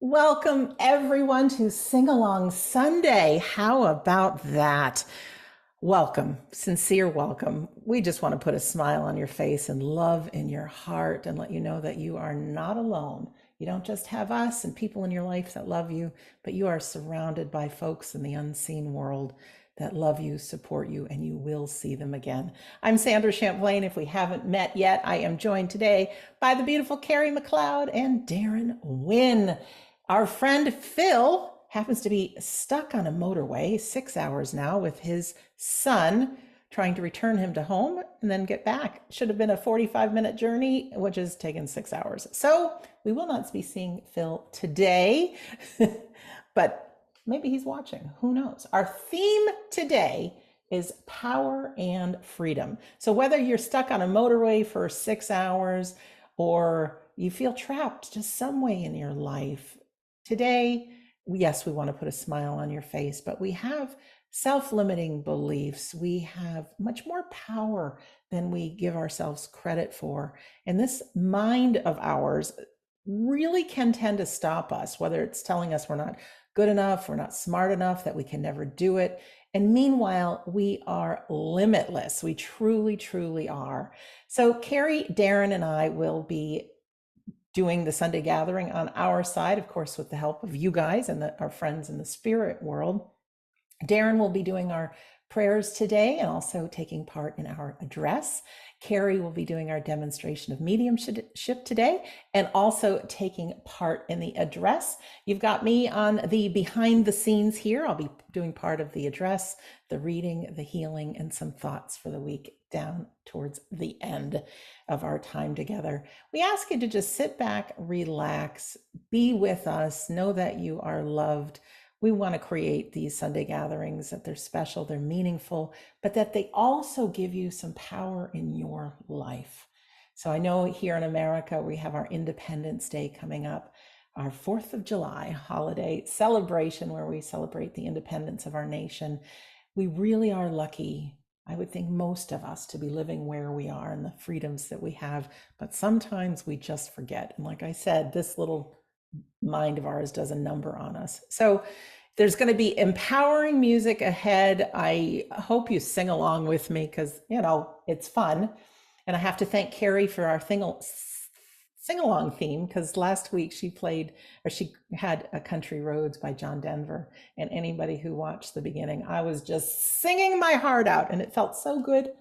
Welcome everyone to Sing Along Sunday. How about that? Welcome, sincere welcome. We just want to put a smile on your face and love in your heart and let you know that you are not alone. You don't just have us and people in your life that love you, but you are surrounded by folks in the unseen world that love you, support you, and you will see them again. I'm Sandra Champlain. If we haven't met yet, I am joined today by the beautiful Kerry McLeod and Darren Wynn. Our friend Phil happens to be stuck on a motorway 6 hours now with his son, trying to return him to home and then get back. Should have been a 45-minute journey, which has taken 6 hours. So we will not be seeing Phil today, but maybe he's watching. Who knows? Our theme today is power and freedom. So whether you're stuck on a motorway for 6 hours or you feel trapped just some way in your life, today, yes, we want to put a smile on your face, but we have self-limiting beliefs. We have much more power than we give ourselves credit for. And this mind of ours really can tend to stop us, whether it's telling us we're not good enough, we're not smart enough, that we can never do it. And meanwhile, we are limitless. We truly, truly are. So Kerry, Darren, and I will be doing the Sunday gathering on our side, of course, with the help of you guys and our friends in the spirit world. Darren will be doing our prayers today and also taking part in our address. Kerry will be doing our demonstration of mediumship today and also taking part in the address. You've got me on the behind the scenes here. I'll be doing part of the address, the reading, the healing, and some thoughts for the week down towards the end of our time together. We ask you to just sit back, relax, be with us, know that you are loved. We want to create these Sunday gatherings that they're special, they're meaningful, but that they also give you some power in your life. So I know here in America, we have our Independence Day coming up, our 4th of July holiday celebration where we celebrate the independence of our nation. We really are lucky, I would think most of us, to be living where we are and the freedoms that we have, but sometimes we just forget. And like I said, this little mind of ours does a number on us. So there's going to be empowering music ahead. I hope you sing along with me because, it's fun. And I have to thank Kerry for our sing along theme, because last week she had a Country Roads by John Denver. And anybody who watched the beginning, I was just singing my heart out and it felt so good.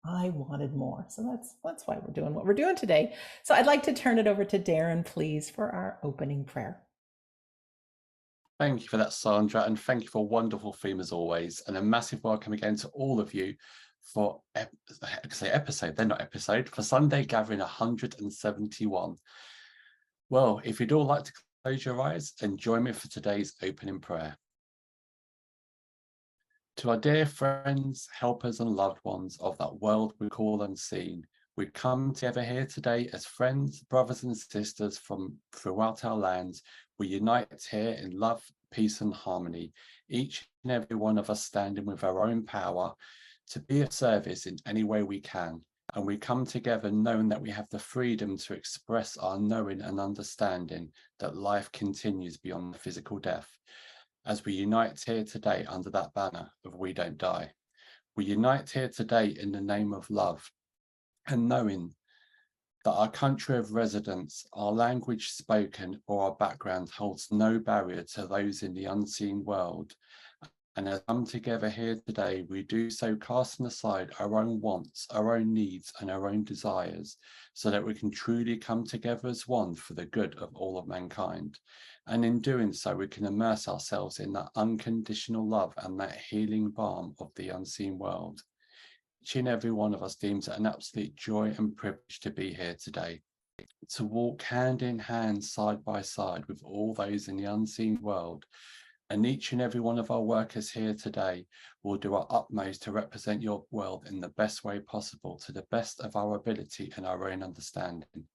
I wanted more. So that's why we're doing what we're doing today. So I'd like to turn it over to Darren, please, for our opening prayer. Thank you for that, Sandra, and thank you for a wonderful theme as always. And a massive welcome again to all of you for for Sunday Gathering 171. Well, if you'd all like to close your eyes and join me for today's opening prayer. To our dear friends, helpers, and loved ones of that world we call unseen, we come together here today as friends, brothers, and sisters from throughout our lands. We unite here in love, peace, and harmony, each and every one of us standing with our own power to be of service in any way we can. And we come together knowing that we have the freedom to express our knowing and understanding that life continues beyond physical death. As we unite here today under that banner of We Don't Die. We unite here today in the name of love and knowing that our country of residence, our language spoken, or our background holds no barrier to those in the unseen world. And as we come together here today, we do so casting aside our own wants, our own needs, and our own desires, so that we can truly come together as one for the good of all of mankind. And in doing so, we can immerse ourselves in that unconditional love and that healing balm of the unseen world. Each and every one of us deems it an absolute joy and privilege to be here today, to walk hand in hand, side by side with all those in the unseen world. And each and every one of our workers here today will do our utmost to represent your world in the best way possible, to the best of our ability and our own understanding.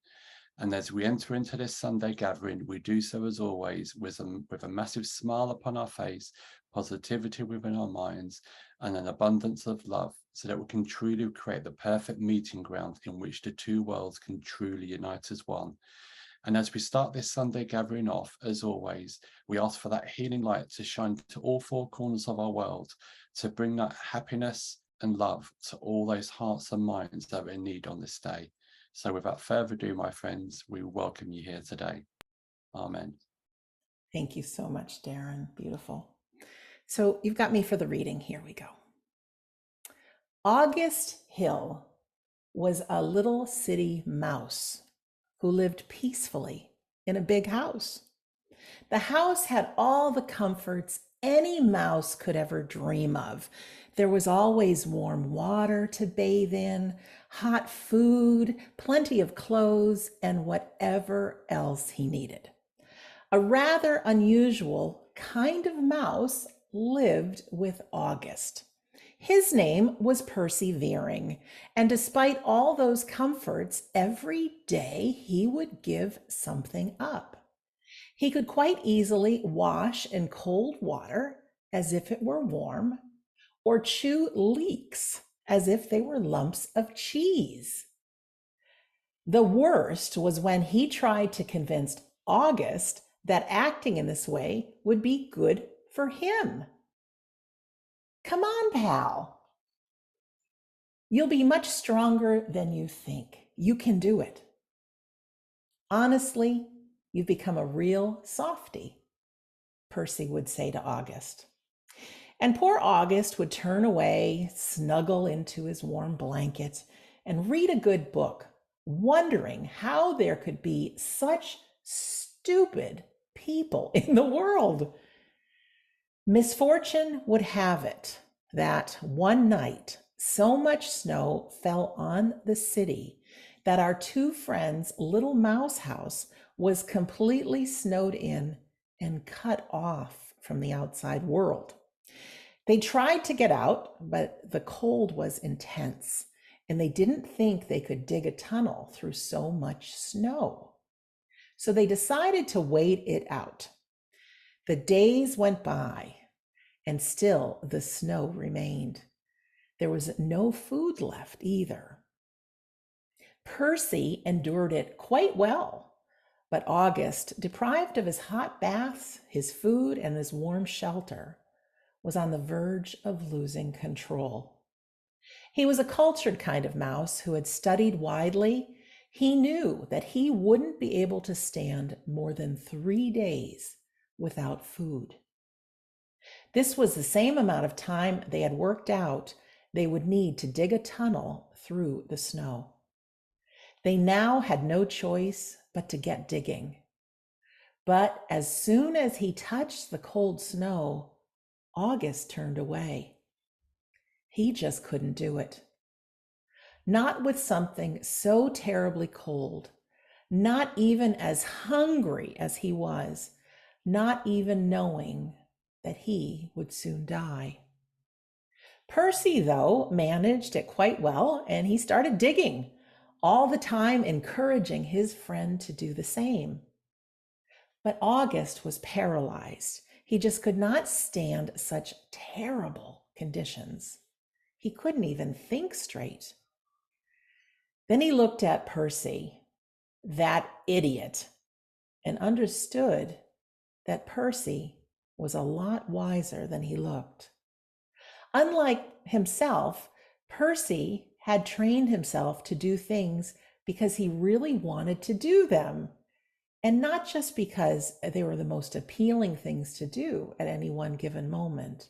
And as we enter into this Sunday gathering, we do so as always with a massive smile upon our face, positivity within our minds, and an abundance of love, so that we can truly create the perfect meeting ground in which the two worlds can truly unite as one. And as we start this Sunday gathering off, as always, we ask for that healing light to shine to all four corners of our world, to bring that happiness and love to all those hearts and minds that are in need on this day. So without further ado, my friends, we welcome you here today. Amen. Thank you so much, Darren. Beautiful. So you've got me for the reading. Here we go. August Hill was a little city mouse who lived peacefully in a big house. The house had all the comforts any mouse could ever dream of. There was always warm water to bathe in, hot food, plenty of clothes, and whatever else he needed. A rather unusual kind of mouse lived with August. His name was Persevering, and despite all those comforts, every day he would give something up. He could quite easily wash in cold water as if it were warm, or chew leeks as if they were lumps of cheese. The worst was when he tried to convince August that acting in this way would be good for him. Come on, pal. You'll be much stronger than you think. You can do it. Honestly, you've become a real softy, Percy would say to August. And poor August would turn away, snuggle into his warm blanket, and read a good book, wondering how there could be such stupid people in the world. Misfortune would have it that one night so much snow fell on the city that our two friends' little mouse house was completely snowed in and cut off from the outside world. They tried to get out, but the cold was intense, and they didn't think they could dig a tunnel through so much snow. So they decided to wait it out. The days went by, and still the snow remained. There was no food left either. Percy endured it quite well, but August, deprived of his hot baths, his food, and his warm shelter, was on the verge of losing control. He was a cultured kind of mouse who had studied widely. He knew that he wouldn't be able to stand more than 3 days without food. This was the same amount of time they had worked out they would need to dig a tunnel through the snow. They now had no choice but to get digging. But as soon as he touched the cold snow, August turned away. He just couldn't do it. Not with something so terribly cold, not even as hungry as he was, not even knowing that he would soon die. Percy, though, managed it quite well, and he started digging, all the time encouraging his friend to do the same. But August was paralyzed. He just could not stand such terrible conditions. He couldn't even think straight. Then he looked at Percy, that idiot, and understood that Percy was a lot wiser than he looked. Unlike himself, Percy had trained himself to do things because he really wanted to do them, and not just because they were the most appealing things to do at any one given moment.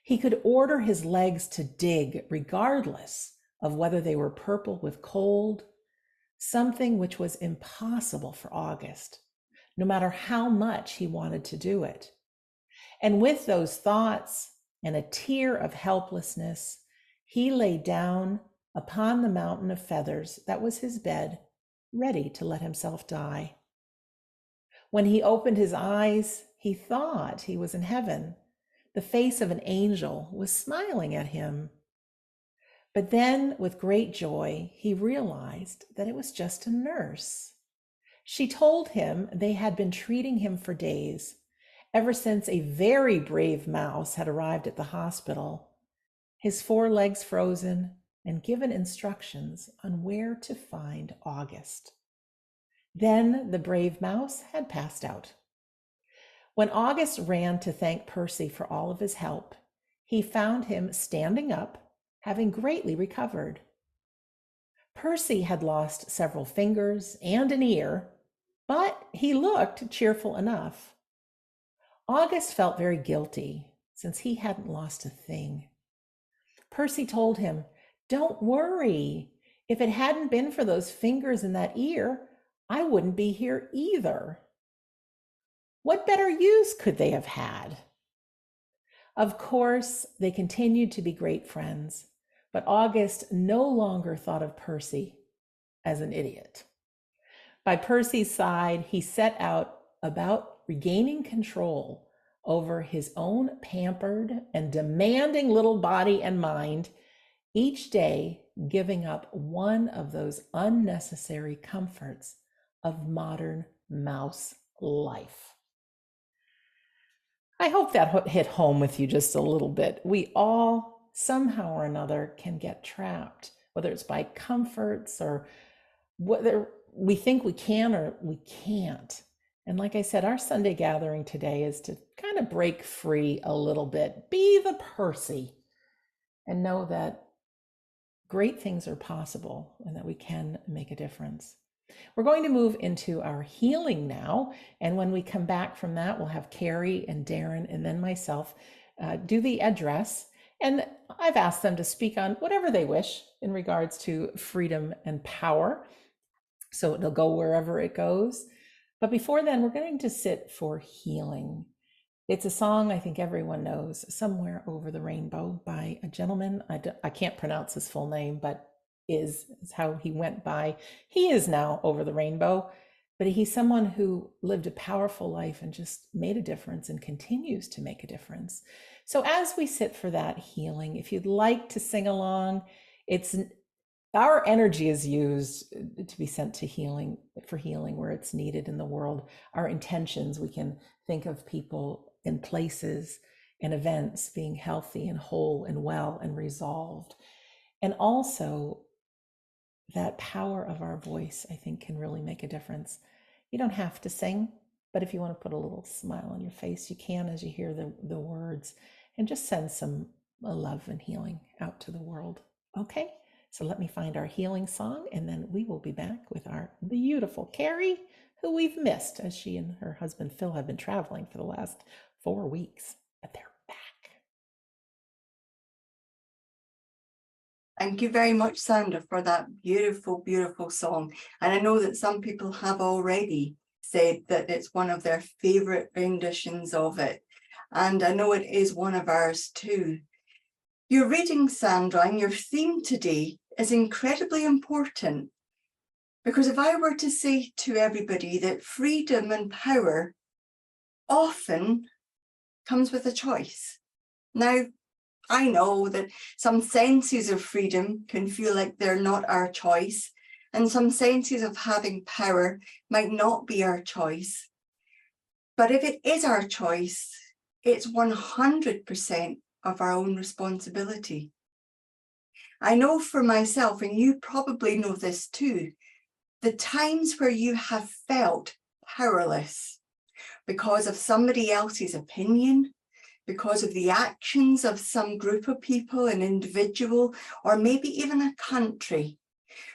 He could order his legs to dig regardless of whether they were purple with cold, something which was impossible for August, no matter how much he wanted to do it. And with those thoughts and a tear of helplessness, he lay down upon the mountain of feathers that was his bed, ready to let himself die. When he opened his eyes, he thought he was in heaven. The face of an angel was smiling at him. But then, with great joy, he realized that it was just a nurse. She told him they had been treating him for days, ever since a very brave mouse had arrived at the hospital, his 4 legs frozen, and given instructions on where to find August. Then the brave mouse had passed out. When August ran to thank Percy for all of his help, he found him standing up, having greatly recovered. Percy had lost several fingers and an ear, but he looked cheerful enough. August felt very guilty since he hadn't lost a thing. Percy told him, "Don't worry. If it hadn't been for those fingers and that ear, I wouldn't be here either." What better use could they have had? Of course, they continued to be great friends, but August no longer thought of Percy as an idiot. By Percy's side, he set out about regaining control over his own pampered and demanding little body and mind, each day giving up one of those unnecessary comforts of modern mouse life. I hope that hit home with you just a little bit. We all, somehow or another, can get trapped, whether it's by comforts or whether we think we can or we can't. And like I said, our Sunday gathering today is to kind of break free a little bit, be the Percy, and know that great things are possible and that we can make a difference. We're going to move into our healing now. And when we come back from that, we'll have Kerry and Darren and then myself do the address. And I've asked them to speak on whatever they wish in regards to freedom and power. So it'll go wherever it goes. But before then, we're going to sit for healing. It's a song I think everyone knows, Somewhere Over the Rainbow, by a gentleman. I can't pronounce his full name, but is how he went by. He is now over the rainbow, but he's someone who lived a powerful life and just made a difference and continues to make a difference. So as we sit for that healing, if you'd like to sing along, our energy is used to be sent to healing, for healing where it's needed in the world. Our intentions, we can think of people and places and events being healthy and whole and well and resolved. And also that power of our voice, I think, can really make a difference. You don't have to sing, but if you want to put a little smile on your face, you can as you hear the words, and just send some love and healing out to the world. Okay, so let me find our healing song, and then we will be back with our beautiful Kerry, who we've missed as she and her husband Phil have been traveling for the last 4 weeks, but they're back. Thank you very much, Sandra, for that beautiful, beautiful song. And I know that some people have already said that it's one of their favourite renditions of it. And I know it is one of ours too. Your reading, Sandra, and your theme today is incredibly important. Because if I were to say to everybody that freedom and power often comes with a choice. Now, I know that some senses of freedom can feel like they're not our choice, and some senses of having power might not be our choice. But if it is our choice, it's 100% of our own responsibility. I know for myself, and you probably know this too, the times where you have felt powerless because of somebody else's opinion, because of the actions of some group of people, an individual, or maybe even a country,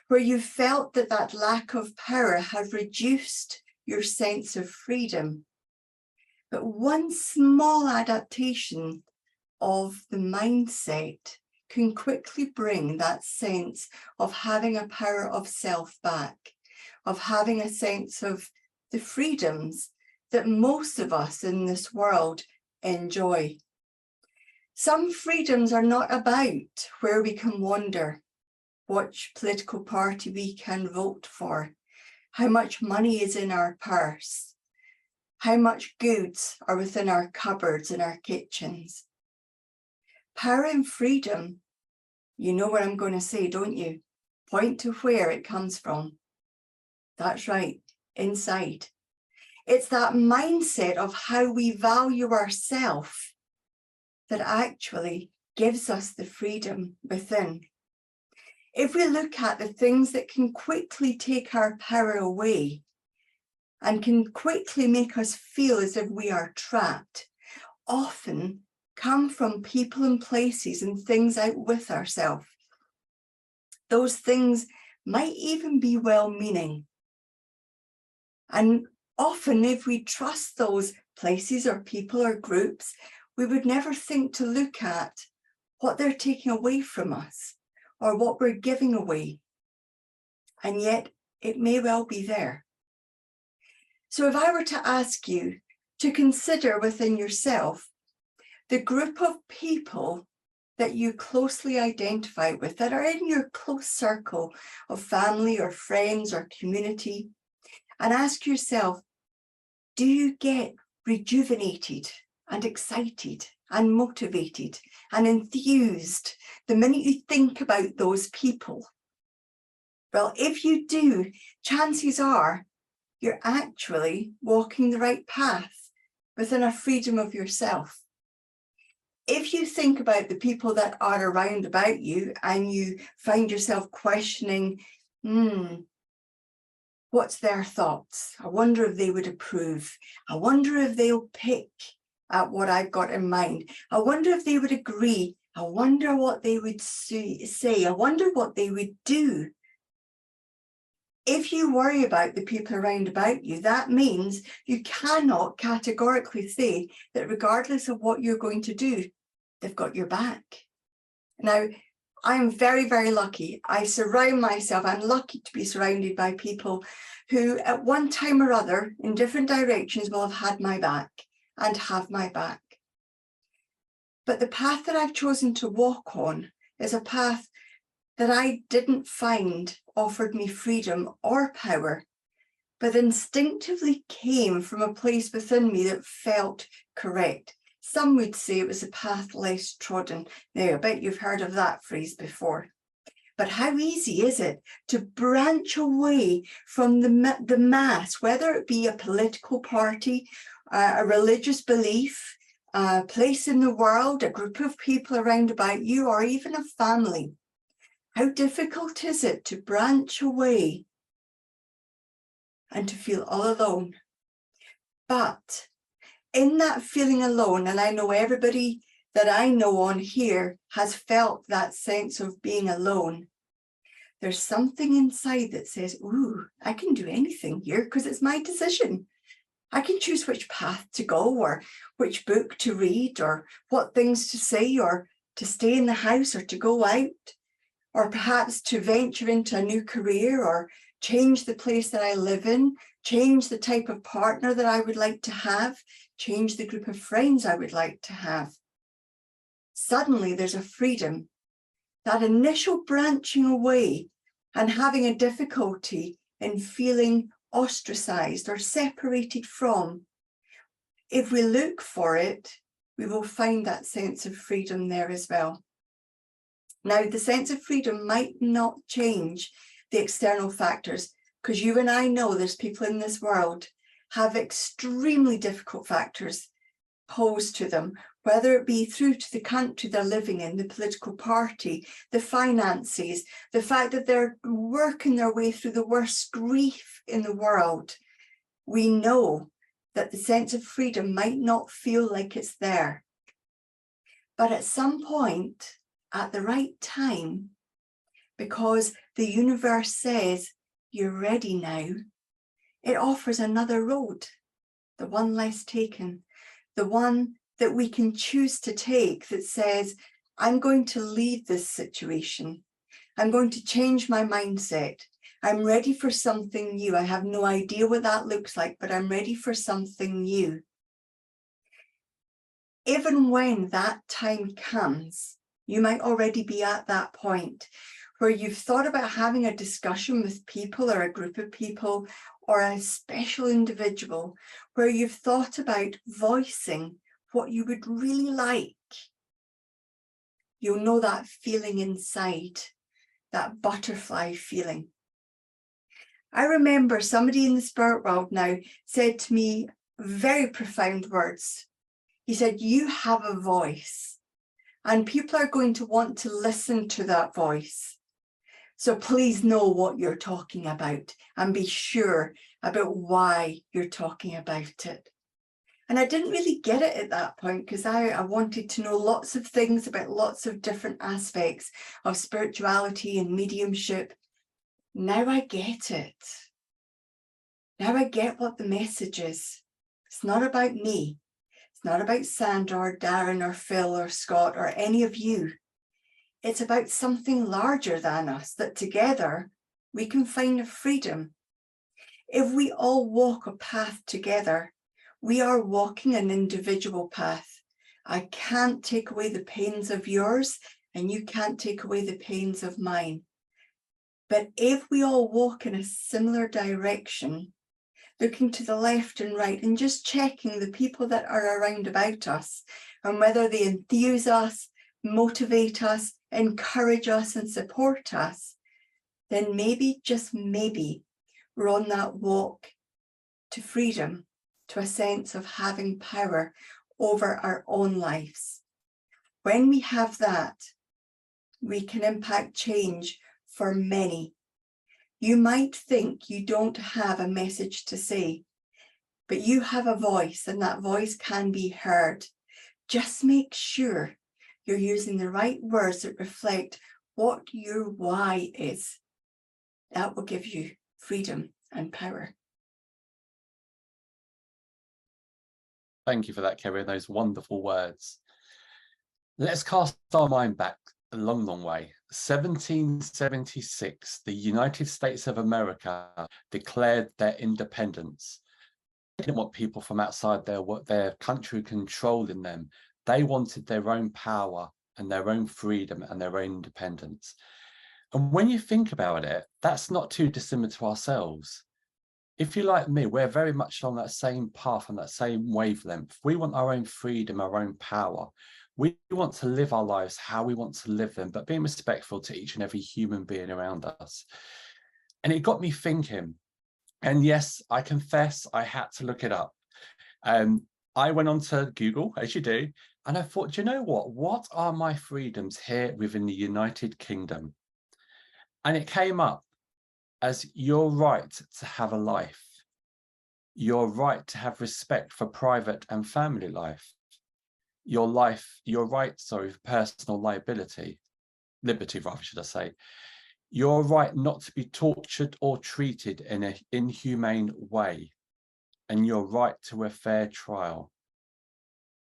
where you felt that that lack of power had reduced your sense of freedom. But one small adaptation of the mindset can quickly bring that sense of having a power of self back, of having a sense of the freedoms that most of us in this world enjoy. Some freedoms are not about where we can wander, which political party we can vote for, how much money is in our purse, how much goods are within our cupboards and our kitchens. Power and freedom, you know what I'm going to say, don't you? Point to where it comes from. That's right, inside. It's that mindset of how we value ourselves that actually gives us the freedom within. If we look at the things that can quickly take our power away, and can quickly make us feel as if we are trapped, often come from people and places and things out with ourselves. Those things might even be well-meaning. And often if we trust those places or people or groups, we would never think to look at what they're taking away from us or what we're giving away. And yet it may well be there. So if I were to ask you to consider within yourself the group of people that you closely identify with, that are in your close circle of family or friends or community, and ask yourself, do you get rejuvenated and excited and motivated and enthused the minute you think about those people? Well, if you do, chances are you're actually walking the right path within a freedom of yourself. If you think about the people that are around about you and you find yourself questioning, what's their thoughts? I wonder if they would approve. I wonder if they'll pick at what I've got in mind. I wonder if they would agree. I wonder what they would say. I wonder what they would do. If you worry about the people around about you, that means you cannot categorically say that regardless of what you're going to do, they've got your back. Now, I'm very, very lucky. I'm lucky to be surrounded by people who at one time or other in different directions will have had my back and have my back. But the path that I've chosen to walk on is a path that I didn't find offered me freedom or power, but instinctively came from a place within me that felt correct. Some would say it was a path less trodden. Now, I bet you've heard of that phrase before. But how easy is it to branch away from the mass, whether it be a political party, a religious belief, a place in the world, a group of people around about you, or even a family? How difficult is it to branch away and to feel all alone? But in that feeling alone, and I know everybody that I know on here has felt that sense of being alone, there's something inside that says, ooh, I can do anything here because it's my decision. I can choose which path to go or which book to read or what things to say or to stay in the house or to go out, or perhaps to venture into a new career or change the place that I live in, change the type of partner that I would like to have, change the group of friends I would like to have. Suddenly there's a freedom. That initial branching away and having a difficulty in feeling ostracized or separated from, if we look for it, we will find that sense of freedom there as well. Now, the sense of freedom might not change the external factors, because you and I know there's people in this world have extremely difficult factors posed to them, whether it be through to the country they're living in, the political party, the finances, the fact that they're working their way through the worst grief in the world. We know that the sense of freedom might not feel like it's there. But at some point, at the right time, because the universe says you're ready now, it offers another road, the one less taken, the one that we can choose to take that says, I'm going to leave this situation. I'm going to change my mindset. I'm ready for something new. I have no idea what that looks like, but I'm ready for something new. Even when that time comes, you might already be at that point where you've thought about having a discussion with people or a group of people or a special individual, where you've thought about voicing what you would really like. You'll know that feeling inside, that butterfly feeling. I remember somebody in the spirit world now said to me very profound words. He said, you have a voice and people are going to want to listen to that voice. So please know what you're talking about and be sure about why you're talking about it. And I didn't really get it at that point because I wanted to know lots of things about lots of different aspects of spirituality and mediumship. Now I get it. Now I get what the message is. It's not about me. It's not about Sandra or Darren or Phil or Scott or any of you. It's about something larger than us, that together we can find a freedom. If we all walk a path together, we are walking an individual path. I can't take away the pains of yours, and you can't take away the pains of mine. But if we all walk in a similar direction, looking to the left and right and just checking the people that are around about us and whether they enthuse us, motivate us, encourage us and support us, then maybe, just maybe, we're on that walk to freedom, to a sense of having power over our own lives. When we have that, we can impact change for many. You might think you don't have a message to say, but you have a voice and that voice can be heard. Just make sure you're using the right words that reflect what your why is. That will give you freedom and power. Thank you for that, Kerry, and those wonderful words. Let's cast our mind back a long, long way. 1776, the United States of America declared their independence. They didn't want people from outside their country controlling them. They wanted their own power and their own freedom and their own independence. And when you think about it, that's not too dissimilar to ourselves. If you're like me, we're very much on that same path, on that same wavelength. We want our own freedom, our own power. We want to live our lives how we want to live them, but being respectful to each and every human being around us. And it got me thinking, and yes, I confess I had to look it up. I went on to Google, as you do, and I thought, do you know what? What are my freedoms here within the United Kingdom? And it came up as your right to have a life, your right to have respect for private and family life, your right, for personal liberty rather, should I say, your right not to be tortured or treated in an inhumane way, and your right to a fair trial.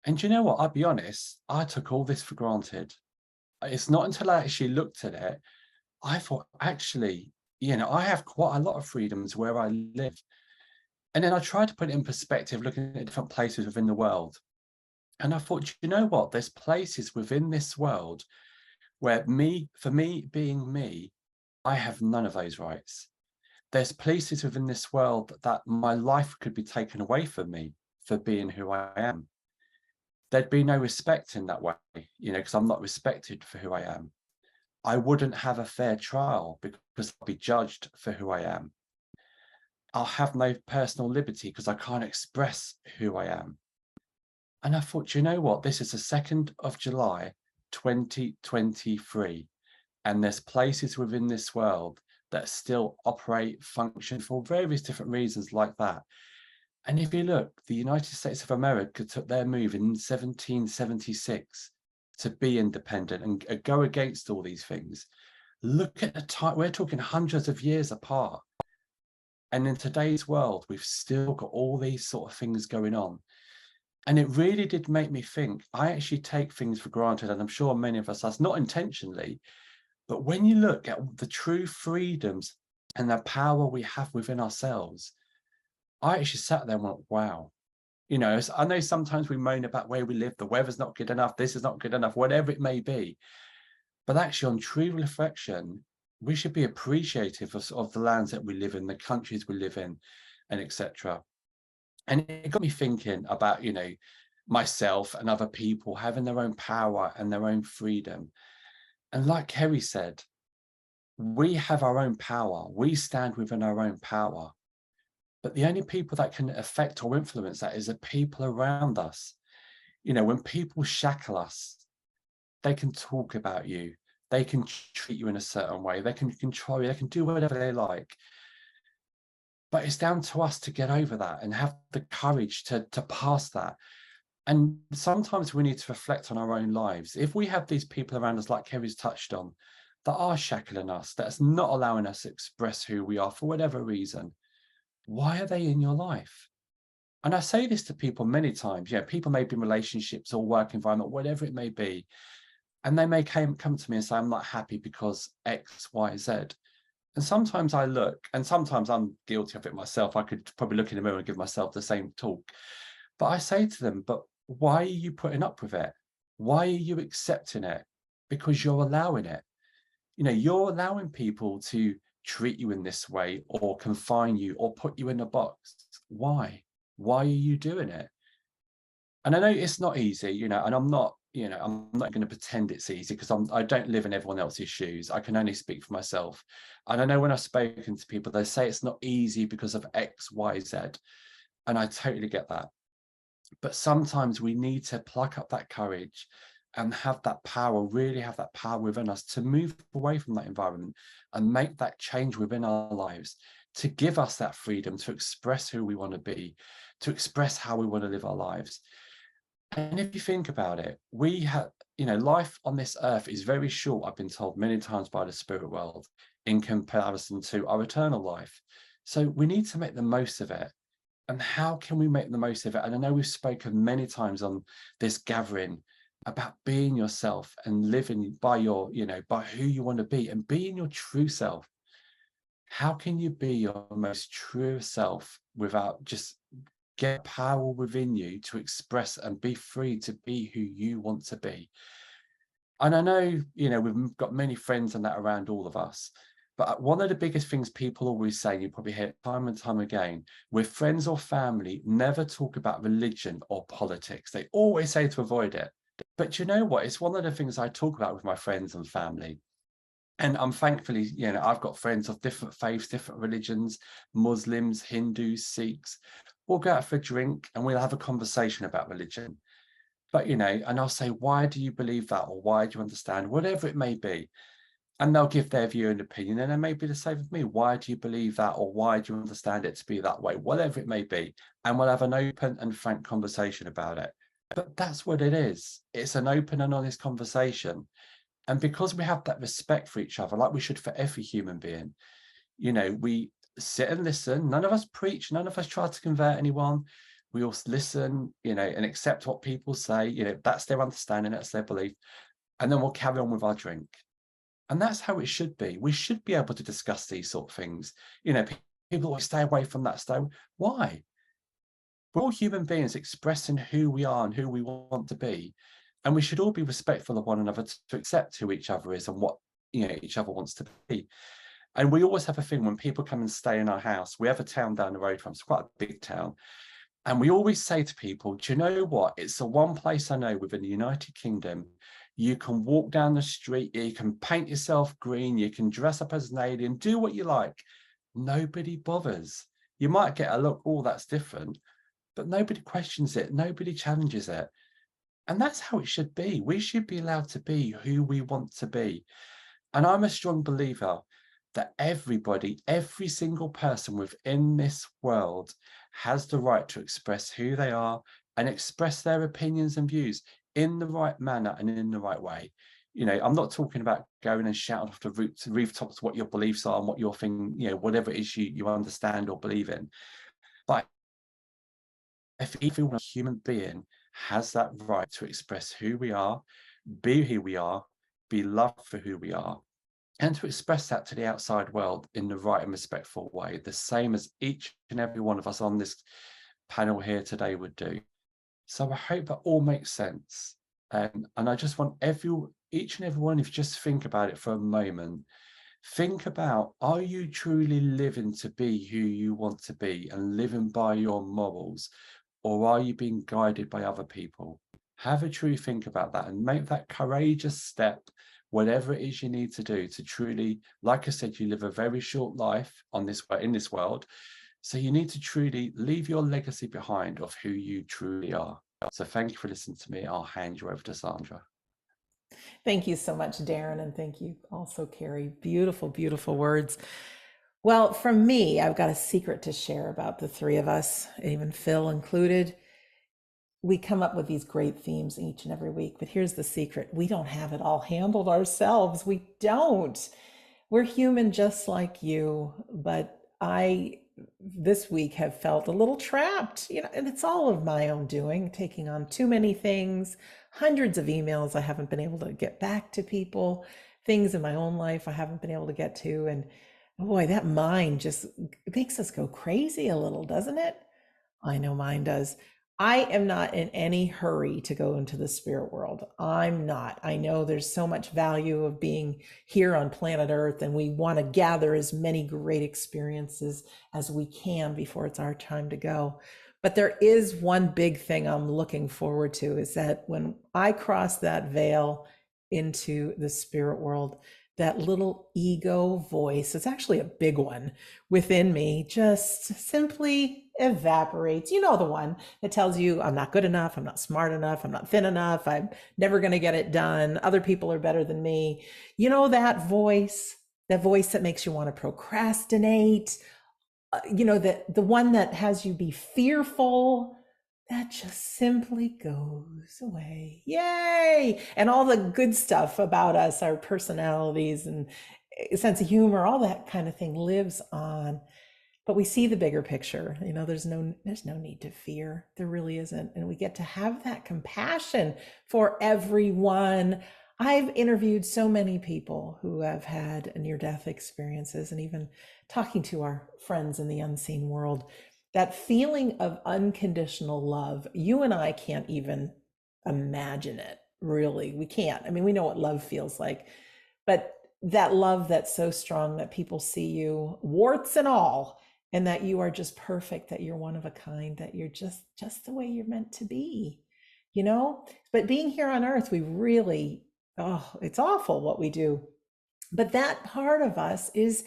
And you know what? I'll be honest, I took all this for granted. It's not until I actually looked at it, I thought, actually, I have quite a lot of freedoms where I live. And then I tried to put it in perspective, looking at different places within the world. And I thought, you know what? There's places within this world where for me being me, I have none of those rights. There's places within this world that my life could be taken away from me for being who I am. There'd be no respect in that way, because I'm not respected for who I am. I wouldn't have a fair trial because I'll be judged for who I am. I'll have no personal liberty because I can't express who I am. And I thought, you know what? This is the 2nd of July, 2023. And there's places within this world that still operate, function for various different reasons like that. And if you look, the United States of America took their move in 1776 to be independent and go against all these things. Look at the time, we're talking hundreds of years apart. And in today's world, we've still got all these sort of things going on. And it really did make me think. I actually take things for granted, and I'm sure many of us, that's not intentionally, but when you look at the true freedoms and the power we have within ourselves, I actually sat there and went, wow. I know sometimes we moan about where we live, the weather's not good enough, this is not good enough, whatever it may be. But actually, on true reflection, we should be appreciative of the lands that we live in, the countries we live in, and etc. And it got me thinking about, myself and other people having their own power and their own freedom. And like Kerry said, we have our own power. We stand within our own power. But the only people that can affect or influence that is the people around us. When people shackle us, they can talk about you. They can treat you in a certain way. They can control you. They can do whatever they like. But it's down to us to get over that and have the courage to pass that. And sometimes we need to reflect on our own lives. If we have these people around us, like Kerry's touched on, that are shackling us, that's not allowing us to express who we are for whatever reason, why are they in your life? And I say this to people many times. People may be in relationships or work environment, whatever it may be, and they may come to me and say, I'm not happy because X, Y, Z. And sometimes I look, and sometimes I'm guilty of it myself. I could probably look in the mirror and give myself the same talk. But I say to them, but why are you putting up with it? Why are you accepting it? Because you're allowing it. You're allowing people to treat you in this way or confine you or put you in a box. Why? Why are you doing it? And I know it's not easy, and I'm not going to pretend it's easy, because I don't live in everyone else's shoes. I can only speak for myself. And I know when I've spoken to people, they say it's not easy because of X, Y, Z. And I totally get that. But sometimes we need to pluck up that courage and have that power, really have that power within us to move away from that environment and make that change within our lives, to give us that freedom to express who we want to be, to express how we want to live our lives. And if you think about it, we have, life on this earth is very short, I've been told many times by the spirit world, in comparison to our eternal life. So we need to make the most of it. And how can we make the most of it? And I know we've spoken many times on this gathering about being yourself and living by by who you want to be and being your true self. How can you be your most true self without just get power within you to express and be free to be who you want to be? And I know, we've got many friends and that around all of us. But one of the biggest things people always say, you probably hear it time and time again, with friends or family, never talk about religion or politics. They always say to avoid it. But you know what? It's one of the things I talk about with my friends and family. And I'm thankfully, I've got friends of different faiths, different religions, Muslims, Hindus, Sikhs. We'll go out for a drink and we'll have a conversation about religion. But, and I'll say, why do you believe that? Or why do you understand? Whatever it may be. And they'll give their view and opinion. And it may be the same with me. Why do you believe that? Or why do you understand it to be that way? Whatever it may be. And we'll have an open and frank conversation about it. But that's what it is. It's an open and honest conversation. And because we have that respect for each other, like we should for every human being, we sit and listen. None of us preach. None of us try to convert anyone. We all listen, and accept what people say. That's their understanding, that's their belief. And then we'll carry on with our drink. And that's how it should be. We should be able to discuss these sort of things. People always stay away from that stuff. Why? We're all human beings expressing who we are and who we want to be. And we should all be respectful of one another to accept who each other is and what each other wants to be. And we always have a thing when people come and stay in our house. We have a town down the road from us, quite a big town. And we always say to people, do you know what? It's the one place I know within the United Kingdom. You can walk down the street, you can paint yourself green, you can dress up as an alien, do what you like. Nobody bothers. You might get a look, oh, that's different, but nobody questions it. Nobody challenges it. And that's how it should be. We should be allowed to be who we want to be. And I'm a strong believer that everybody, every single person within this world has the right to express who they are and express their opinions and views in the right manner and in the right way. I'm not talking about going and shouting off the rooftops what your beliefs are and what your thing, whatever it is you understand or believe in. But if every human being has that right to express who we are, be who we are, be loved for who we are, and to express that to the outside world in the right and respectful way, the same as each and every one of us on this panel here today would do. So I hope that all makes sense. And I just want each and every one, if you just think about it for a moment, think about, are you truly living to be who you want to be and living by your morals, or are you being guided by other people? Have a true think about that and make that courageous step, whatever it is you need to do to truly, like I said, you live a very short life in this world. So you need to truly leave your legacy behind of who you truly are. So thank you for listening to me. I'll hand you over to Sandra. Thank you so much, Darren, and thank you also, Kerry. Beautiful, beautiful words. Well, from me, I've got a secret to share about the three of us, even Phil included. We come up with these great themes each and every week, but here's the secret. We don't have it all handled ourselves. We don't. We're human just like you, but I this week have felt a little trapped, and it's all of my own doing, taking on too many things, hundreds of emails I haven't been able to get back to people, things in my own life I haven't been able to get to. And boy, that mind just makes us go crazy a little, doesn't it? I know mine does. I am not in any hurry to go into the spirit world. I'm not. I know there's so much value of being here on planet Earth, and we want to gather as many great experiences as we can before it's our time to go. But there is one big thing I'm looking forward to, is that when I cross that veil into the spirit world, that little ego voice, it's actually a big one within me, just simply evaporates. You know, the one that tells you I'm not good enough, I'm not smart enough, I'm not thin enough, I'm never going to get it done, other people are better than me. You know, that voice that makes you want to procrastinate, the one that has you be fearful, that just simply goes away. Yay! And all the good stuff about us, our personalities and sense of humor, all that kind of thing lives on. But we see the bigger picture. There's no need to fear. There really isn't. And we get to have that compassion for everyone. I've interviewed so many people who have had near-death experiences, and even talking to our friends in the unseen world, that feeling of unconditional love, you and I can't even imagine it, really. We can't. I mean, we know what love feels like, but that love that's so strong that people see you, warts and all, and that you are just perfect, that you're one of a kind, that you're just the way you're meant to be, But being here on earth, we really, it's awful what we do. But that part of us is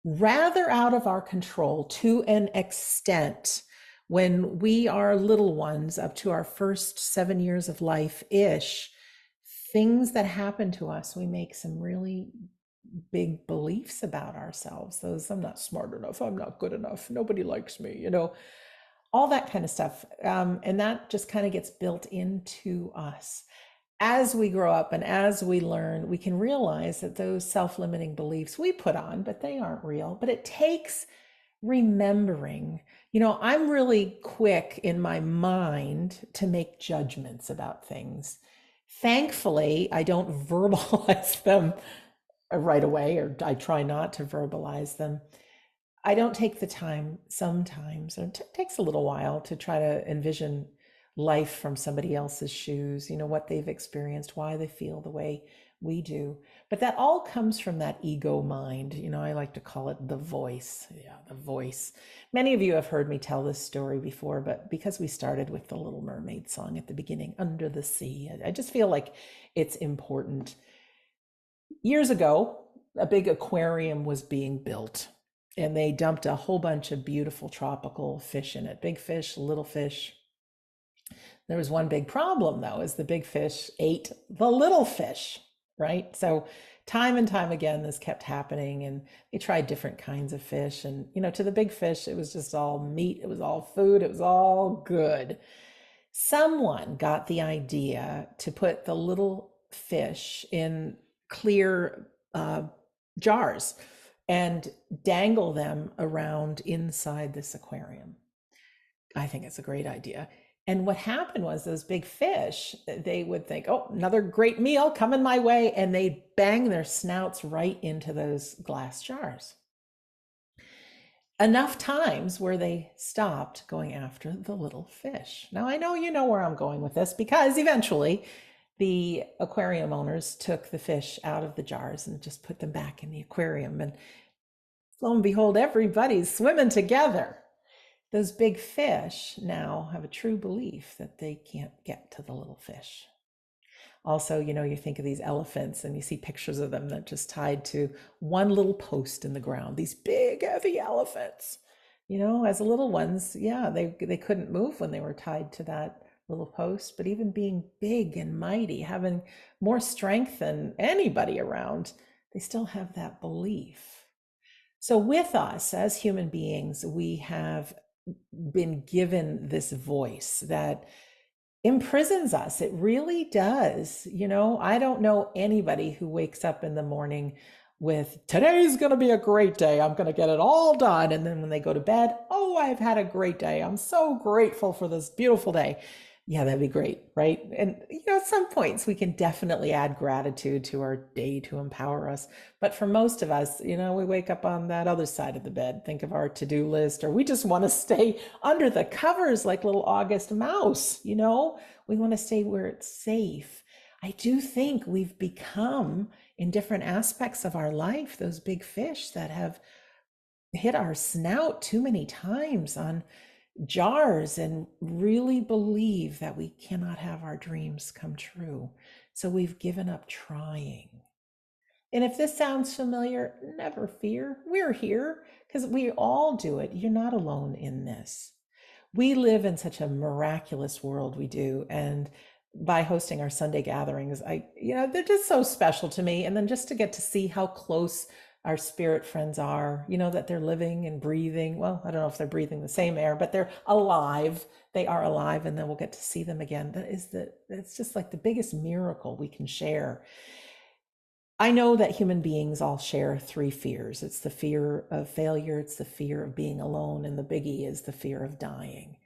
rather out of our control to an extent. When we are little ones, up to our first 7 years of life-ish, things that happen to us, we make some really big beliefs about ourselves. Those, I'm not smart enough, I'm not good enough, nobody likes me, all that kind of stuff. And that just kind of gets built into us. As we grow up and as we learn, we can realize that those self-limiting beliefs we put on, but they aren't real. But it takes remembering. I'm really quick in my mind to make judgments about things. Thankfully, I don't verbalize them right away, or I try not to verbalize them. I don't take the time sometimes, or it takes a little while to try to envision life from somebody else's shoes, what they've experienced, why they feel the way we do. But that all comes from that ego mind. I like to call it the voice. Yeah, the voice. Many of you have heard me tell this story before, but because we started with the Little Mermaid song at the beginning, Under the Sea, I just feel like it's important. Years ago, a big aquarium was being built, and they dumped a whole bunch of beautiful tropical fish in it. Big fish, little fish. There was one big problem, though, is the big fish ate the little fish, right? So time and time again, this kept happening, and they tried different kinds of fish. And, to the big fish, it was just all meat. It was all food. It was all good. Someone got the idea to put the little fish in clear jars and dangle them around inside this aquarium. I think it's a great idea. And what happened was, those big fish, they would think, oh, another great meal coming my way, and they'd bang their snouts right into those glass jars. Enough times where they stopped going after the little fish. Now, I know you know where I'm going with this, because eventually the aquarium owners took the fish out of the jars and just put them back in the aquarium. And lo and behold, everybody's swimming together. Those big fish now have a true belief that they can't get to the little fish. Also, you think of these elephants and you see pictures of them that just tied to one little post in the ground, these big, heavy elephants. As the little ones, yeah, they couldn't move when they were tied to that little post, but even being big and mighty, having more strength than anybody around, they still have that belief. So with us as human beings, we have been given this voice that imprisons us. It really does. I don't know anybody who wakes up in the morning with, today's going to be a great day. I'm going to get it all done. And then when they go to bed, oh, I've had a great day. I'm so grateful for this beautiful day. Yeah, that'd be great, right? And at some points we can definitely add gratitude to our day to empower us. But for most of us, we wake up on that other side of the bed, think of our to-do list, or we just want to stay under the covers like little August mouse, we want to stay where it's safe. I do think we've become, in different aspects of our life, those big fish that have hit our snout too many times on jars and really believe that we cannot have our dreams come true. So we've given up trying. And if this sounds familiar, never fear. We're here because we all do it. You're not alone in this. We live in such a miraculous world, we do. And by hosting our Sunday gatherings, they're just so special to me. And then just to get to see how close our spirit friends are, that they're living and breathing. Well, I don't know if they're breathing the same air, but they're alive. They are alive, and then we'll get to see them again. It's just like the biggest miracle we can share. I know that human beings all share three fears. It's the fear of failure, it's the fear of being alone, and the biggie is the fear of dying.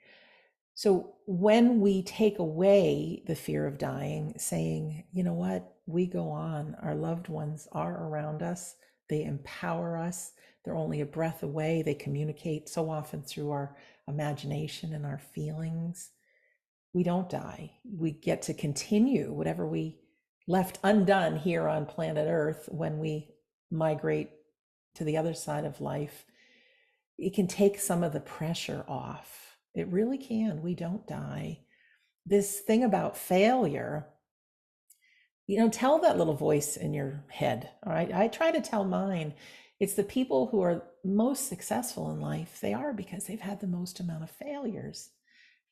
So when we take away the fear of dying, saying, you know what, we go on, our loved ones are around us, they empower us, they're only a breath away, they communicate so often through our imagination and our feelings. We don't die. We get to continue whatever we left undone here on planet Earth when we migrate to the other side of life. It can take some of the pressure off. It really can. We don't die. This thing about failure, tell that little voice in your head. All right. I try to tell mine. It's the people who are most successful in life. They are because they've had the most amount of failures.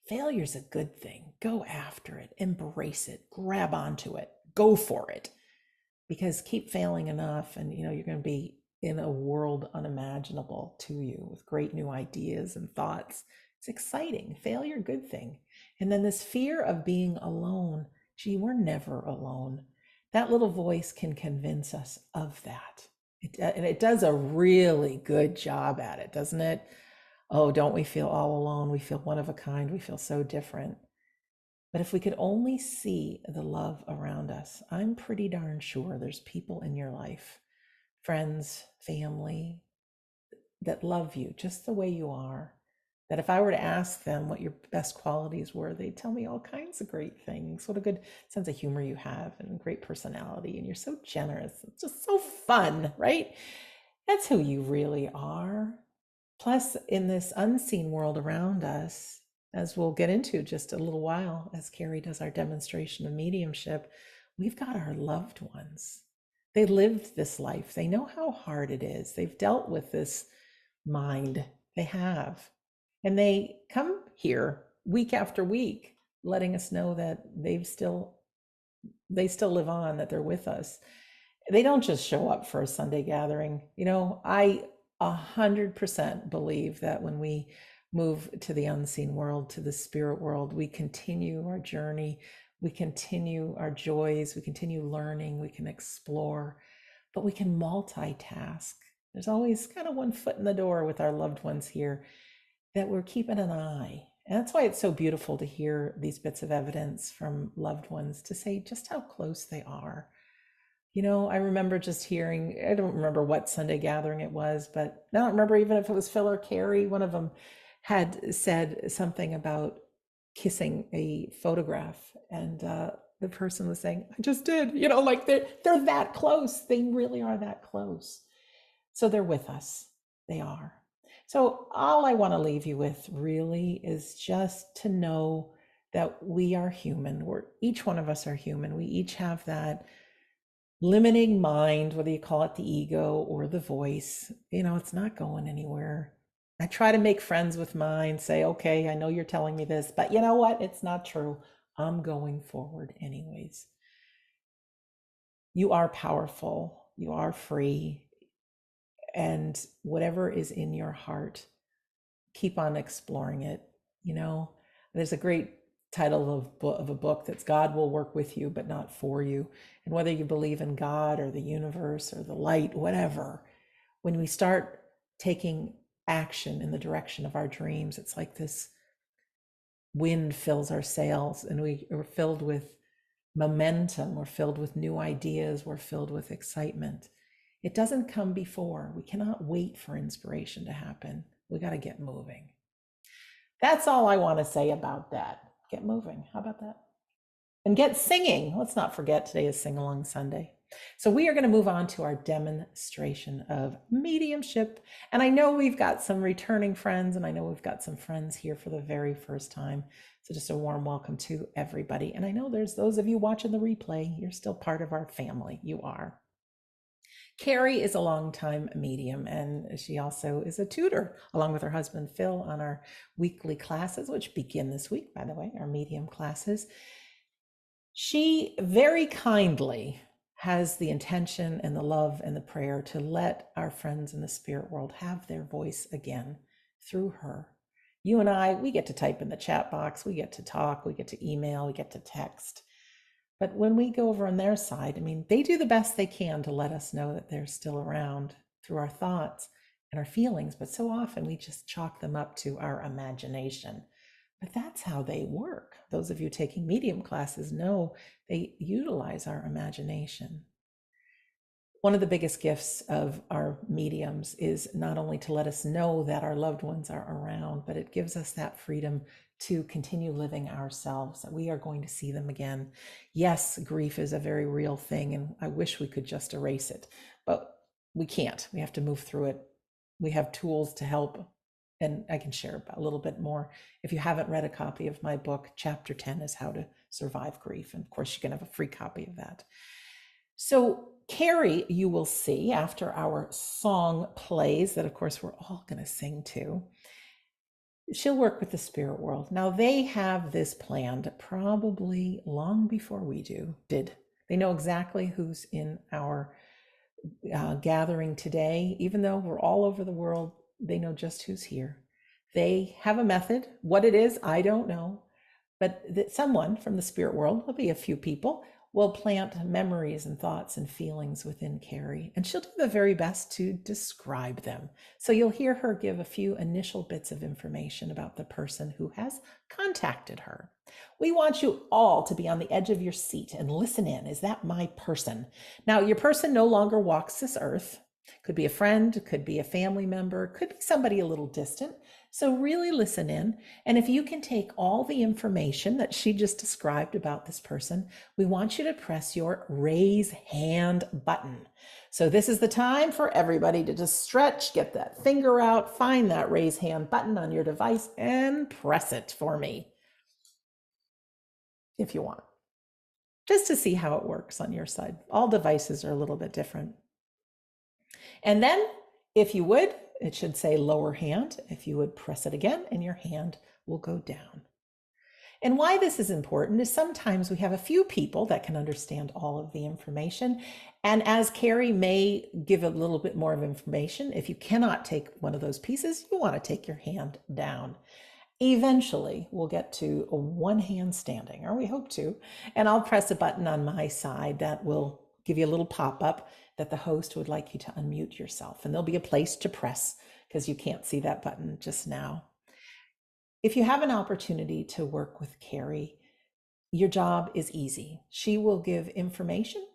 Failure is a good thing. Go after it, embrace it, grab onto it, go for it. Because keep failing enough and you're going to be in a world unimaginable to you with great new ideas and thoughts. It's exciting. Failure, good thing. And then this fear of being alone. Gee, we're never alone. That little voice can convince us of that. And it does a really good job at it, doesn't it? Oh, don't we feel all alone? We feel one of a kind. We feel so different. But if we could only see the love around us, I'm pretty darn sure there's people in your life, friends, family, that love you just the way you are. That if I were to ask them what your best qualities were, they'd tell me all kinds of great things. What a good sense of humor you have and great personality. And you're so generous. It's just so fun, right? That's who you really are. Plus, in this unseen world around us, as we'll get into just a little while, as Kerry does our demonstration of mediumship, we've got our loved ones. They lived this life. They know how hard it is. They've dealt with this mind. They have. And they come here week after week, letting us know that they still live on, that they're with us. They don't just show up for a Sunday gathering. I 100% believe that when we move to the unseen world, to the spirit world, we continue our journey, we continue our joys, we continue learning, we can explore, but we can multitask. There's always kind of one foot in the door with our loved ones here that we're keeping an eye. And that's why it's so beautiful to hear these bits of evidence from loved ones to say just how close they are. I remember just hearing, I don't remember what Sunday gathering it was, but I don't remember even if it was Phil or Kerry. One of them had said something about kissing a photograph. And the person was saying, I just did, like they're that close. They really are that close. So they're with us. They are. So all I want to leave you with really is just to know that we are human. Each one of us are human. We each have that limiting mind, whether you call it the ego or the voice. It's not going anywhere. I try to make friends with mine, say, okay, I know you're telling me this, but you know what? It's not true. I'm going forward anyways. You are powerful. You are free. And whatever is in your heart, keep on exploring it. You know, there's a great title of a book that's God Will Work With You, but Not For You. And whether you believe in God or the universe or the light, whatever, when we start taking action in the direction of our dreams, it's like this wind fills our sails and we're filled with momentum, we're filled with new ideas, we're filled with excitement. It doesn't come before. We cannot wait for inspiration to happen. We got to get moving. That's all I want to say about that. Get moving. How about that? And get singing. Let's not forget today is Sing Along Sunday. So we are going to move on to our demonstration of mediumship. And I know we've got some returning friends, and I know we've got some friends here for the very first time. So just a warm welcome to everybody. And I know there's those of you watching the replay. You're still part of our family. You are. Kerry is a longtime medium, and she also is a tutor along with her husband Phil on our weekly classes, which begin this week, by the way, our medium classes. She very kindly has the intention and the love and the prayer to let our friends in the spirit world have their voice again through her. You and I, we get to type in the chat box, we get to talk, we get to email, we get to text. But when we go over on their side, I mean, they do the best they can to let us know that they're still around through our thoughts and our feelings. But so often we just chalk them up to our imagination. But that's how they work. Those of you taking medium classes know they utilize our imagination. One of the biggest gifts of our mediums is not only to let us know that our loved ones are around, but it gives us that freedom to continue living ourselves, that we are going to see them again. Yes, grief is a very real thing, and I wish we could just erase it, but we can't. We have to move through it. We have tools to help, and I can share a little bit more. If you haven't read a copy of my book, Chapter 10 is How to Survive Grief. And of course, you can have a free copy of that. So Kerry, you will see after our song plays that, of course, we're all going to sing to. She'll work with the spirit world. Now, they have this planned probably long before we did. They know exactly who's in our gathering today. Even though we're all over the world, they know just who's here. They have a method. What it is, I don't know. But that someone from the spirit world, will be a few people, will plant memories and thoughts and feelings within Kerry, and she'll do the very best to describe them. So you'll hear her give a few initial bits of information about the person who has contacted her. We want you all to be on the edge of your seat and listen in. Is that my person? Now, your person no longer walks this earth. Could be a friend, could be a family member, could be somebody a little distant. So really listen in. And if you can take all the information that she just described about this person, we want you to press your raise hand button. So this is the time for everybody to just stretch, get that finger out, find that raise hand button on your device and press it for me if you want, just to see how it works on your side. All devices are a little bit different. And then if you would, it should say lower hand. If you would press it again and your hand will go down. And why this is important is sometimes we have a few people that can understand all of the information. And as Kerry may give a little bit more of information, if you cannot take one of those pieces, you want to take your hand down. Eventually, we'll get to a one hand standing, or we hope to, and I'll press a button on my side that will give you a little pop-up that the host would like you to unmute yourself. And there'll be a place to press because you can't see that button just now. If you have an opportunity to work with Kerry, your job is easy. She will give information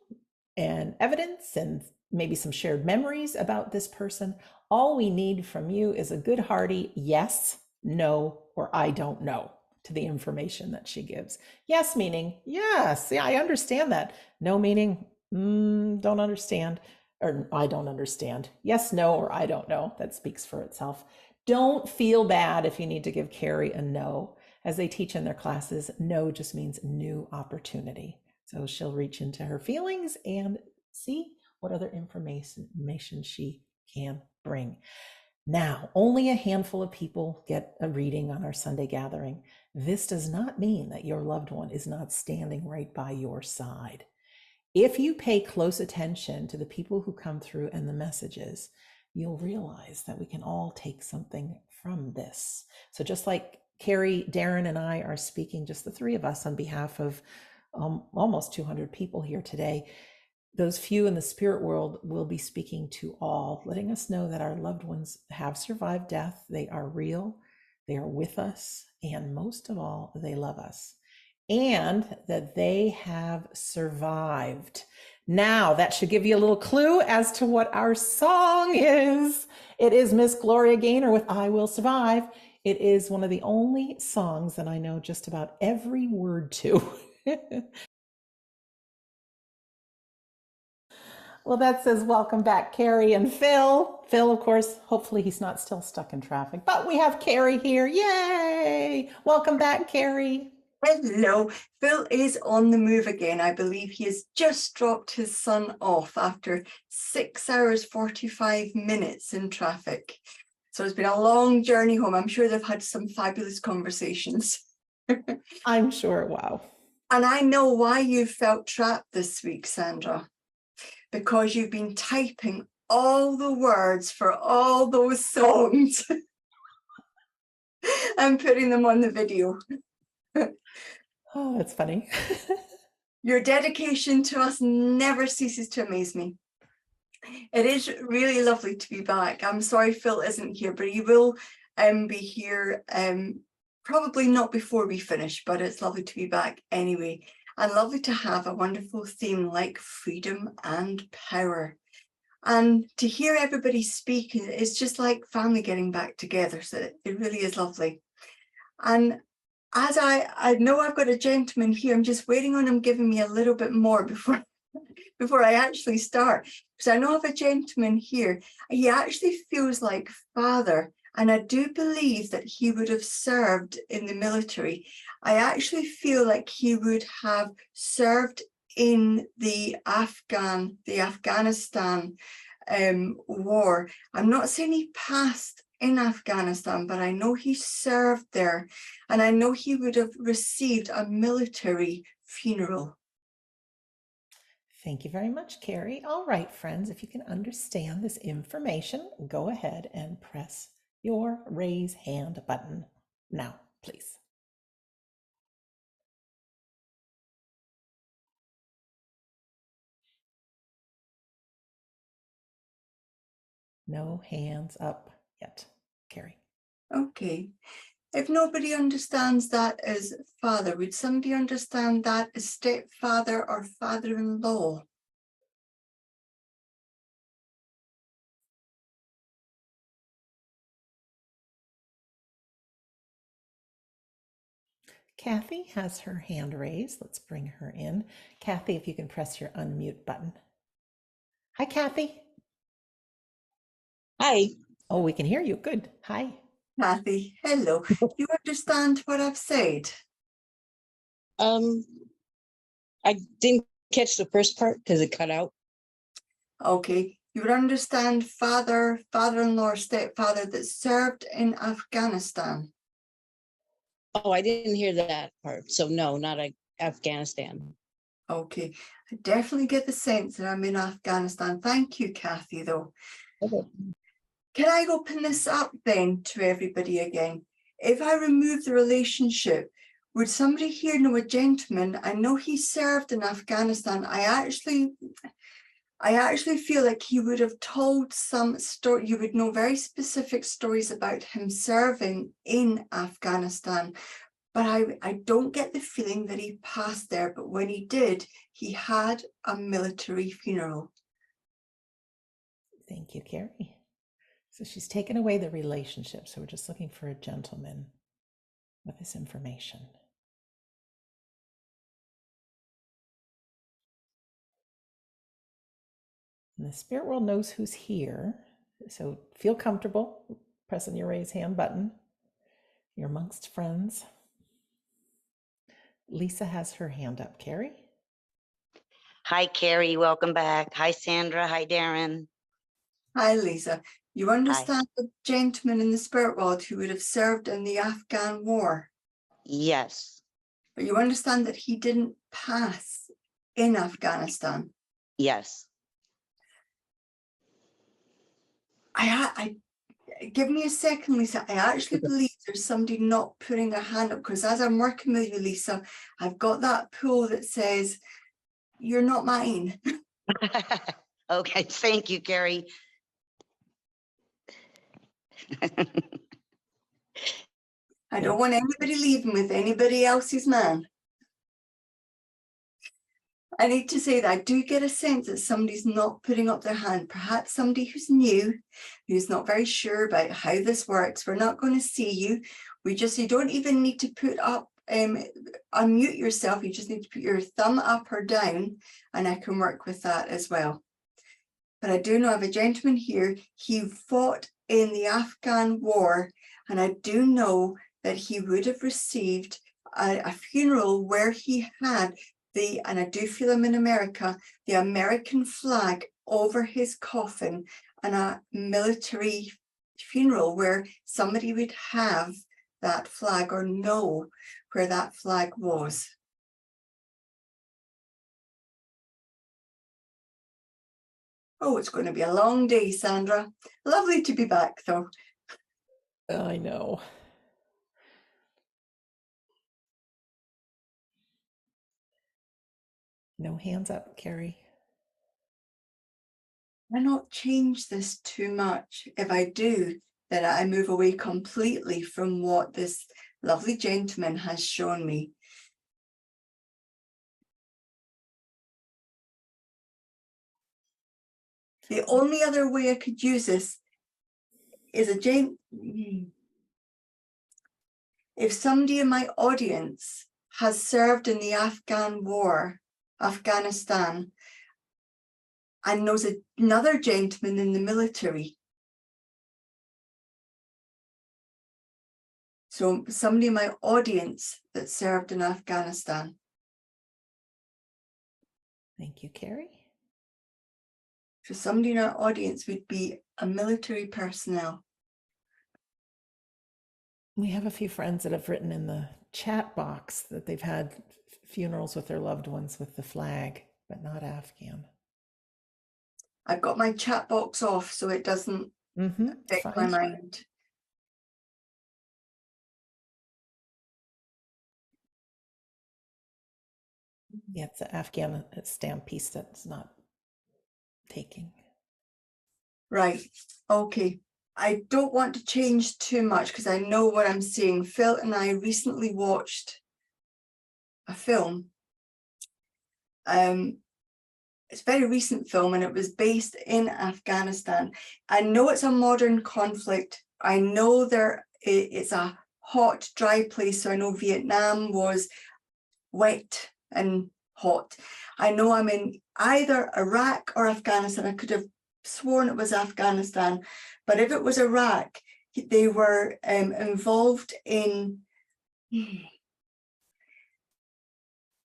and evidence and maybe some shared memories about this person. All we need from you is a good hearty yes, no, or I don't know to the information that she gives. Yes, meaning yes, yeah, I understand that. No, meaning don't understand, or I don't understand. Yes, no, or I don't know. That speaks for itself. Don't feel bad if you need to give Kerry a no. As they teach in their classes, no just means new opportunity. So she'll reach into her feelings and see what other information she can bring. Now, only a handful of people get a reading on our Sunday gathering. This does not mean that your loved one is not standing right by your side. If you pay close attention to the people who come through and the messages, you'll realize that we can all take something from this. So just like Kerry, Darren, and I are speaking, just the three of us on behalf of almost 200 people here today, those few in the spirit world will be speaking to all, letting us know that our loved ones have survived death. They are real, they are with us, and most of all, they love us, and that they have survived. Now, that should give you a little clue as to what our song is. It is Miss Gloria Gaynor with I Will Survive. It is one of the only songs that I know just about every word to. Well, that says welcome back, Kerry and Phil. Phil, of course, hopefully he's not still stuck in traffic, but we have Kerry here. Yay! Welcome back, Kerry. Hello, Phil is on the move again. I believe he has just dropped his son off after 6 hours, 45 minutes in traffic. So it's been a long journey home. I'm sure they've had some fabulous conversations. I'm sure, wow. And I know why you felt trapped this week, Sandra, because you've been typing all the words for all those songs and putting them on the video. Oh, that's funny. Your dedication to us never ceases to amaze me. It is really lovely to be back. I'm sorry Phil isn't here, but he will be here probably not before we finish, but it's lovely to be back anyway. And lovely to have a wonderful theme like freedom and power. And to hear everybody speak is just like family getting back together. So it really is lovely. And as I know I've got a gentleman here, I'm just waiting on him giving me a little bit more before I actually start. Because I know I have a gentleman here. He actually feels like father. And I do believe that he would have served in the military. I actually feel like he would have served in the Afghanistan war. I'm not saying he passed in Afghanistan, but I know he served there, and I know he would have received a military funeral. Thank you very much, Kerry. All right, friends, if you can understand this information, go ahead and press your raise hand button now, please. No hands up yet, Kerry. Okay. If nobody understands that as father, would somebody understand that as stepfather or father-in-law? Kathy has her hand raised. Let's bring her in. Kathy, if you can press your unmute button. Hi, Kathy. Hi. Oh, we can hear you. Good. Hi. Kathy, hello. Do you understand what I've said? I didn't catch the first part because it cut out. Okay. You would understand father, father-in-law, stepfather that served in Afghanistan. Oh, I didn't hear that part. So no, not Afghanistan. Okay. I definitely get the sense that I'm in Afghanistan. Thank you, Kathy, though. Okay. Can I open this up then to everybody again? If I remove the relationship, would somebody here know a gentleman? I know he served in Afghanistan. I actually feel like he would have told some story. You would know very specific stories about him serving in Afghanistan. But I don't get the feeling that he passed there. But when he did, he had a military funeral. Thank you, Kerry. So she's taken away the relationship. So we're just looking for a gentleman with this information. And the spirit world knows who's here. So feel comfortable pressing your raise hand button. You're amongst friends. Lisa has her hand up. Kerry? Hi, Kerry. Welcome back. Hi, Sandra. Hi, Darren. Hi, Lisa. You understand the gentleman in the spirit world who would have served in the Afghan war, Yes. but you understand that he didn't pass in Afghanistan. Yes. I give me a second, Lisa. I actually believe there's somebody not putting a hand up, because as I'm working with you, Lisa, I've got that pull that says, you're not mine. Okay, thank you, Kerry. I don't want anybody leaving with anybody else's man. I need to say that I do get a sense that somebody's not putting up their hand. Perhaps somebody who's new, who's not very sure about how this works. We're not going to see you. You don't even need to put up, unmute yourself. You just need to put your thumb up or down, and I can work with that as well. But I do know I have a gentleman here. He fought in the Afghan war, and I do know that he would have received a funeral where he had and I do feel him in America, the American flag over his coffin, and a military funeral where somebody would have that flag or know where that flag was. Oh, it's going to be a long day, Sandra. Lovely to be back, though. I know. No hands up, Kerry. Why not change this too much? If I do, then I move away completely from what this lovely gentleman has shown me. The only other way I could use this is if somebody in my audience has served in the Afghan war, Afghanistan, and knows another gentleman in the military. So somebody in my audience that served in Afghanistan. Thank you, Kerry. So somebody in our audience would be a military personnel. We have a few friends that have written in the chat box that they've had funerals with their loved ones with the flag, but not Afghan. I've got my chat box off so it doesn't affect my mind. Yeah, it's the Afghanistan piece that's not taking. Right. Okay. I don't want to change too much because I know what I'm seeing. Phil and I recently watched a film. It's a very recent film and it was based in Afghanistan. I know it's a modern conflict. I know it's a hot, dry place. So I know Vietnam was wet and hot. I know I'm in either Iraq or Afghanistan. I could have sworn it was Afghanistan, but if it was Iraq, they were involved in.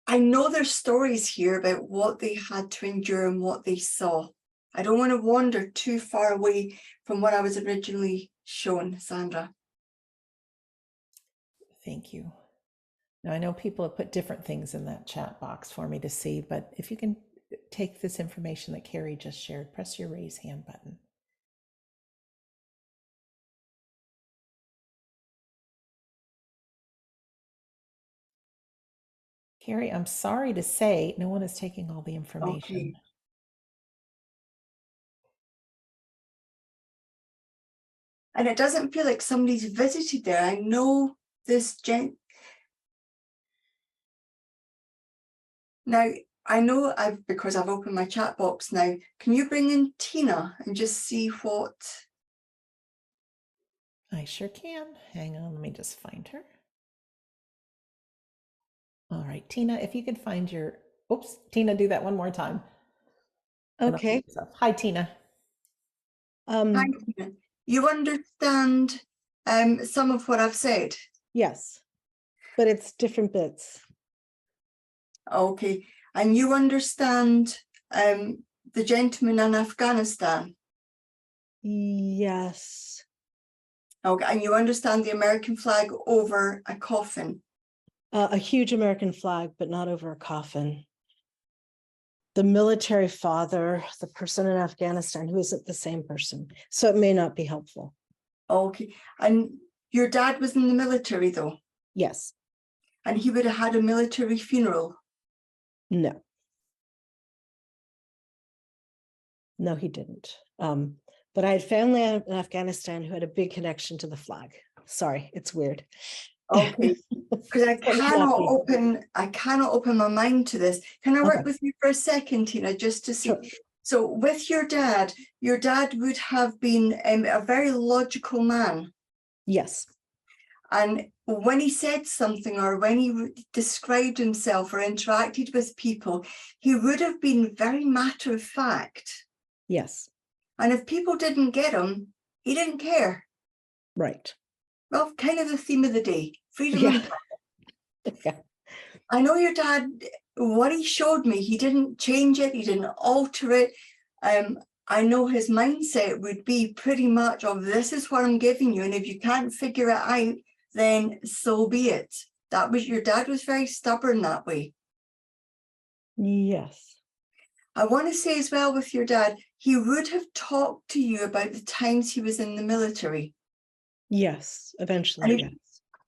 I know there's stories here about what they had to endure and what they saw. I don't want to wander too far away from what I was originally shown, Sandra. Thank you. Now, I know people have put different things in that chat box for me to see, but if you can take this information that Kerry just shared, press your raise hand button. Kerry, I'm sorry to say, no one is taking all the information. Okay. And it doesn't feel like somebody's visited there. I know this Now, I know because I've opened my chat box now. Can you bring in Tina and just see what? I sure can. Hang on, let me just find her. All right, Tina, if you could find your, oops, Tina, do that one more time. Okay. Hi, Tina. Hi, Tina. You understand some of what I've said? Yes, but it's different bits. Okay. And you understand the gentleman in Afghanistan? Yes. Okay, and you understand the American flag over a coffin? A huge American flag, but not over a coffin. The military father, the person in Afghanistan who isn't the same person. So it may not be helpful. Okay, and your dad was in the military though, Yes. and he would have had a military funeral. No. No, he didn't. But I had family in Afghanistan who had a big connection to the flag. Sorry, it's weird. Okay, because I That would not be- cannot open my mind to this. Can I work Okay. with you for a second, Tina, just to see? Sure. So with your dad would have been a very logical man. Yes. And when he said something or when he described himself or interacted with people, he would have been very matter of fact. Yes. And if people didn't get him, he didn't care. Right. Well, kind of the theme of the day, freedom Yeah. and power. Yeah. I know your dad, what he showed me, he didn't change it, he didn't alter it. I know his mindset would be pretty much of this is what I'm giving you. And if you can't figure it out, then so be it. That was your dad was very stubborn that way. Yes. I want to say as well with your dad, he would have talked to you about the times he was in the military. Yes. Eventually. And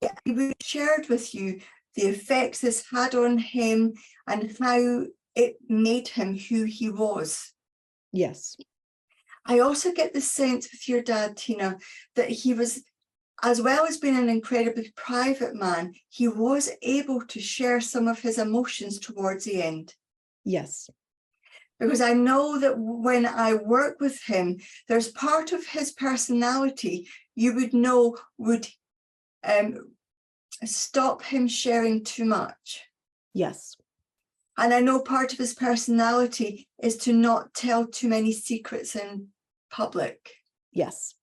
Yes. he would have shared with you the effects this had on him and how it made him who he was. Yes. I also get the sense with your dad, Tina, that he was, as well as being an incredibly private man, he was able to share some of his emotions towards the end. Yes. Because I know that when I work with him, there's part of his personality you would know would stop him sharing too much. Yes. And I know part of his personality is to not tell too many secrets in public. Yes.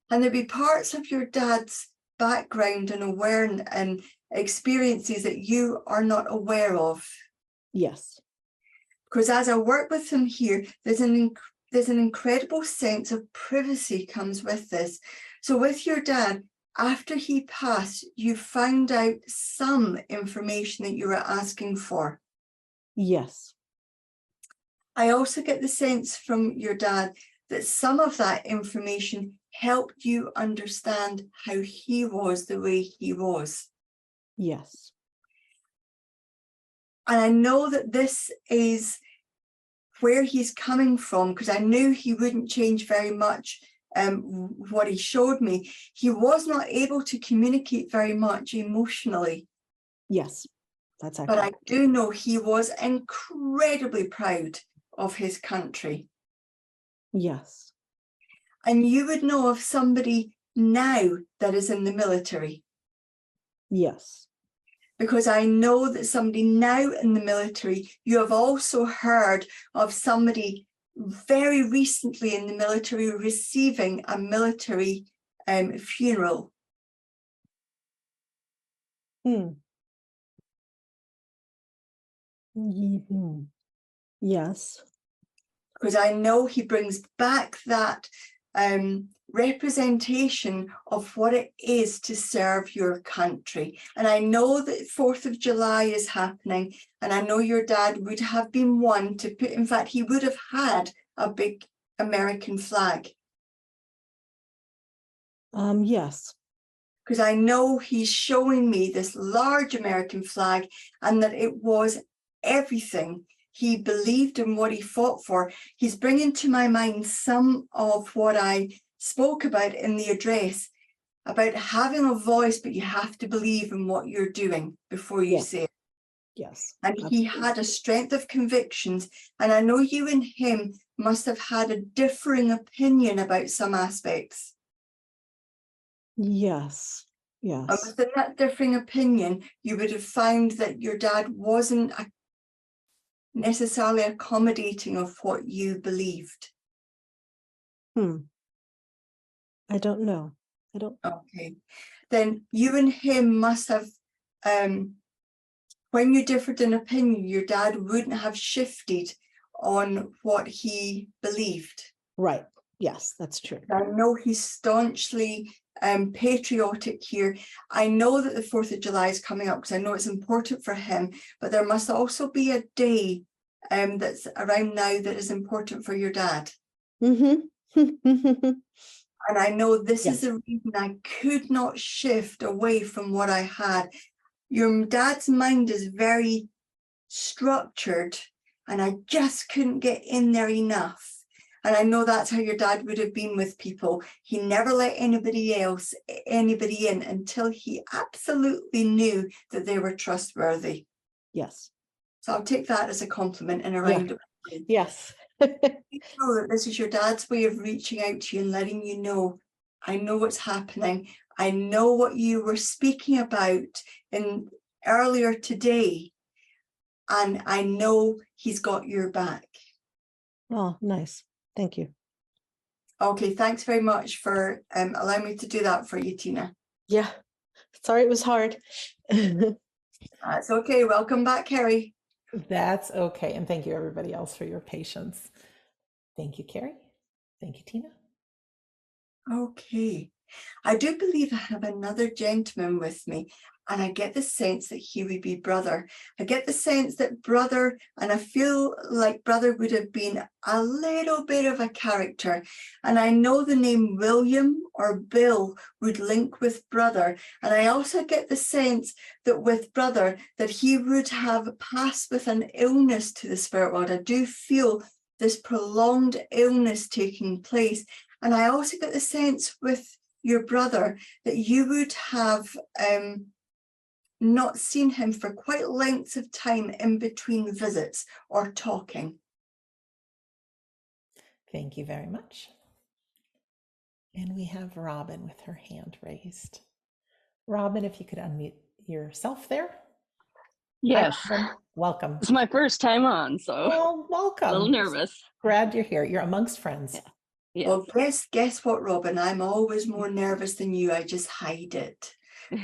And there'd be parts of your dad's background and awareness and experiences that you are not aware of. Yes. Because as I work with him here, there's an incredible sense of privacy comes with this. So with your dad, after he passed, you found out some information that you were asking for. Yes. I also get the sense from your dad that some of that information helped you understand how he was the way he was. Yes. And I know that this is where he's coming from, because I knew he wouldn't change very much. What he showed me, he was not able to communicate very much emotionally. Yes. That's But I accurate. do know he was incredibly proud of his country. Yes. And you would know of somebody now that is in the military. Yes. Because I know that somebody now in the military, you have also heard of somebody very recently in the military receiving a military funeral. Yes. Because I know he brings back that representation of what it is to serve your country. And I know that 4th of July is happening, and I know your dad would have been one to put, in fact, he would have had a big American flag. Yes. Because I know he's showing me this large American flag and that it was everything he believed in, what he fought for. He's bringing to my mind some of what I spoke about in the address, about having a voice, but you have to believe in what you're doing before you say it. Yes. And he had a strength of convictions. And I know you and him must have had a differing opinion about some aspects. Yes. And Yes. within that differing opinion, you would have found that your dad wasn't necessarily accommodating of what you believed. I don't know. I don't. Okay. Then you and him must have, when you differed in opinion, your dad wouldn't have shifted on what he believed. Right. Yes, that's true. I know he's staunchly patriotic here. I know that the 4th of July is coming up because I know it's important for him, but there must also be a day that's around now that is important for your dad. Mm-hmm. And I know this Yes. is the reason I could not shift away from what I had. Your dad's mind is very structured, and I just couldn't get in there enough. And I know that's how your dad would have been with people. He never let anybody in until he absolutely knew that they were trustworthy. Yes. So I'll take that as a compliment and a Yeah. round of applause. Yes. You know that this is your dad's way of reaching out to you and letting you know, I know what's happening. I know what you were speaking about earlier today. And I know he's got your back. Oh, nice. Thank you. Okay, thanks very much for allowing me to do that for you, Tina. Yeah. Sorry, it was hard. That's okay. Welcome back, Kerry. That's okay. And thank you, everybody else, for your patience. Thank you, Kerry. Thank you, Tina. Okay. I do believe I have another gentleman with me, and I get the sense that he would be brother. I get the sense that brother, and I feel like brother would have been a little bit of a character. And I know the name William or Bill would link with brother. And I also get the sense that with brother, that he would have passed with an illness to the spirit world. I do feel this prolonged illness taking place. And I also get the sense with your brother that you would have not seen him for quite lengths of time in between visits or talking. Thank you very much. And we have Robin with her hand raised. Robin, if you could unmute yourself there. Yes, Hi, Robin. Welcome. it's my first time on, so Well, welcome. a little nervous. Glad you're here. You're amongst friends. Yeah. Yes. Well, guess what, Robin? I'm always more nervous than you. I just hide it.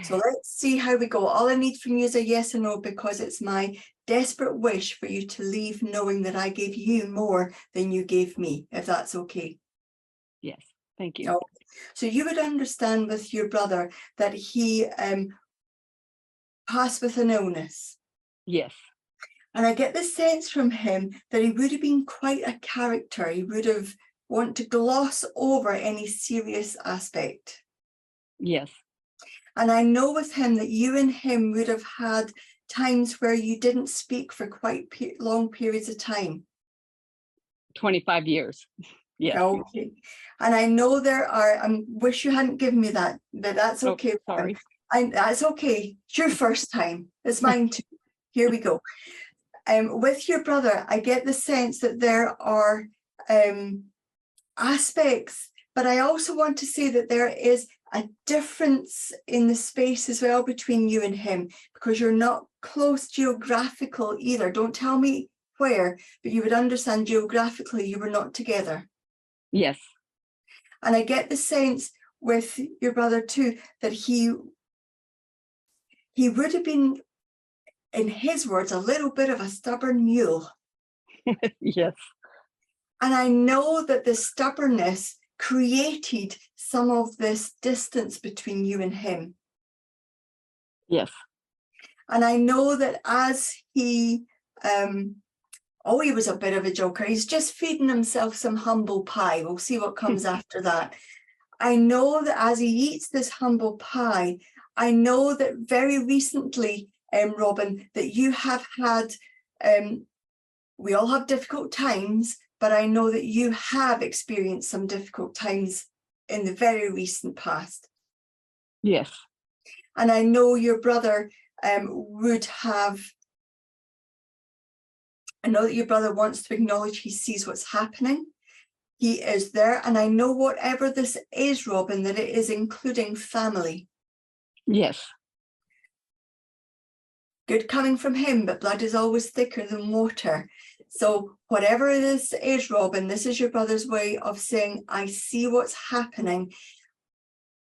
So let's see how we go. All I need from you is a yes or no, because it's my desperate wish for you to leave knowing that I gave you more than you gave me, if that's okay. Yes, thank you. Oh, so you would understand with your brother that he passed with an illness. Yes, And I get the sense from him that he would have been quite a character. He would have want to gloss over any serious aspect. yes, And I know with him that you and him would have had times where you didn't speak for quite long periods of time. 25 years. Yes. Okay. And I know there are, I wish you hadn't given me that, but that's okay. Oh, sorry. That's okay. It's your first time. It's mine too. Here we go. With your brother, I get the sense that there are aspects, but I also want to say that there is a difference in the space as well between you and him, because you're not close geographical either. Don't tell me where, but you would understand geographically you were not together. Yes, And I get the sense with your brother too, that he would have been, in his words, a little bit of a stubborn mule. yes, And I know that the stubbornness created some of this distance between you and him. yes, And I know that as he was a bit of a joker. He's just feeding himself some humble pie. We'll see what comes after that. I know that as he eats this humble pie, I know that very recently, Robin, that you have had, we all have difficult times, but I know that you have experienced some difficult times in the very recent past. yes, And I know your brother would have, I know that your brother wants to acknowledge he sees what's happening. He is there. And I know whatever this is, Robin, that it is including family. yes, Good coming from him, but blood is always thicker than water. So whatever this is, Robin, this is your brother's way of saying, I see what's happening.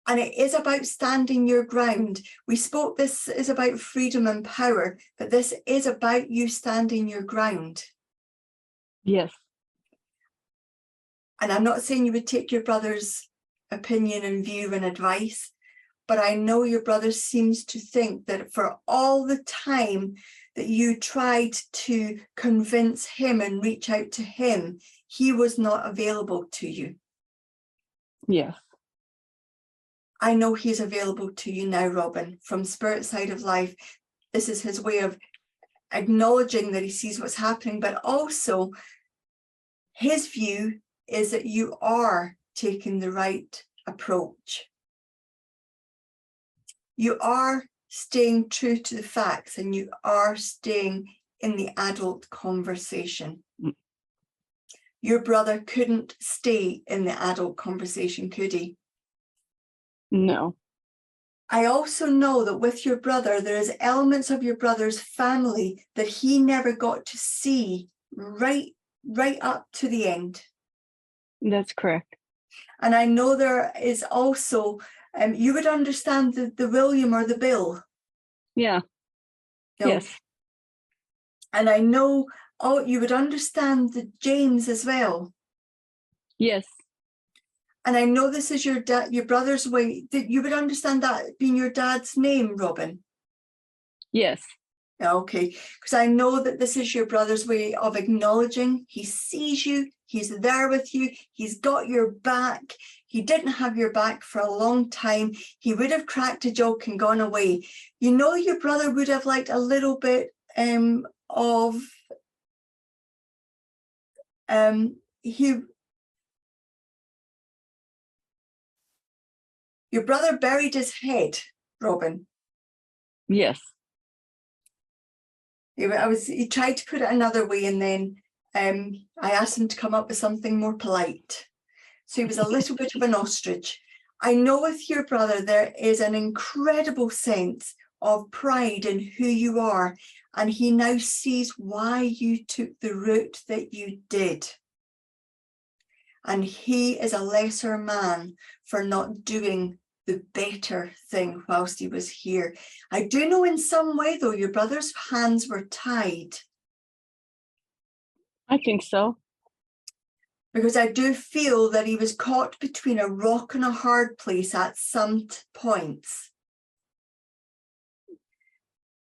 And it is about standing your ground. We spoke, this is about freedom and power, but this is about you standing your ground. yes, And I'm not saying you would take your brother's opinion and view and advice, but I know your brother seems to think that for all the time that you tried to convince him and reach out to him, he was not available to you. Yes. I know he's available to you now, Robin. From Spirit Side of Life, this is his way of acknowledging that he sees what's happening, but also his view is that you are taking the right approach. You are staying true to the facts and you are staying in the adult conversation. Mm. Your brother couldn't stay in the adult conversation, could he? No. I also know that with your brother, there is elements of your brother's family that he never got to see right up to the end. That's correct. And I know there is also, you would understand the William or the Bill. Yeah. You know, Yes. and I know, you would understand the James as well. Yes. And I know this is your brother's way, that you would understand that being your dad's name, Robin. Yes. Okay, because I know that this is your brother's way of acknowledging he sees you, he's there with you, he's got your back. He didn't have your back for a long time. He would have cracked a joke and gone away. You know, your brother would have liked a little bit of your brother buried his head, Robin. Yes. He tried to put it another way, and then I asked him to come up with something more polite. So he was a little bit of an ostrich. I know with your brother, there is an incredible sense of pride in who you are. And he now sees why you took the route that you did. And he is a lesser man for not doing the better thing whilst he was here. I do know in some way, though, your brother's hands were tied. I think so. Because I do feel that he was caught between a rock and a hard place at some points.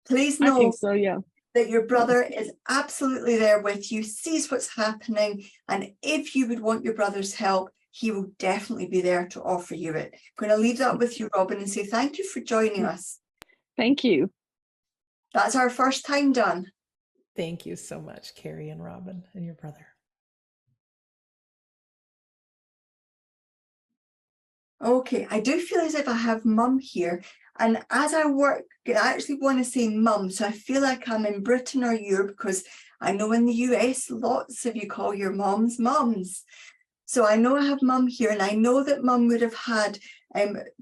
Please I know think so, yeah. that your brother is absolutely there with you, sees what's happening, and if you would want your brother's help, he will definitely be there to offer you it. I'm going to leave that with you, Robin, and say thank you for joining us. Thank you. That's our first time done. Thank you so much, Kerry and Robin and your brother. Okay, I do feel as if I have Mum here, and as I work, I actually want to say Mum, so I feel like I'm in Britain or Europe, because I know in the US, lots of you call your moms mums. So I know I have Mum here, and I know that Mum would have had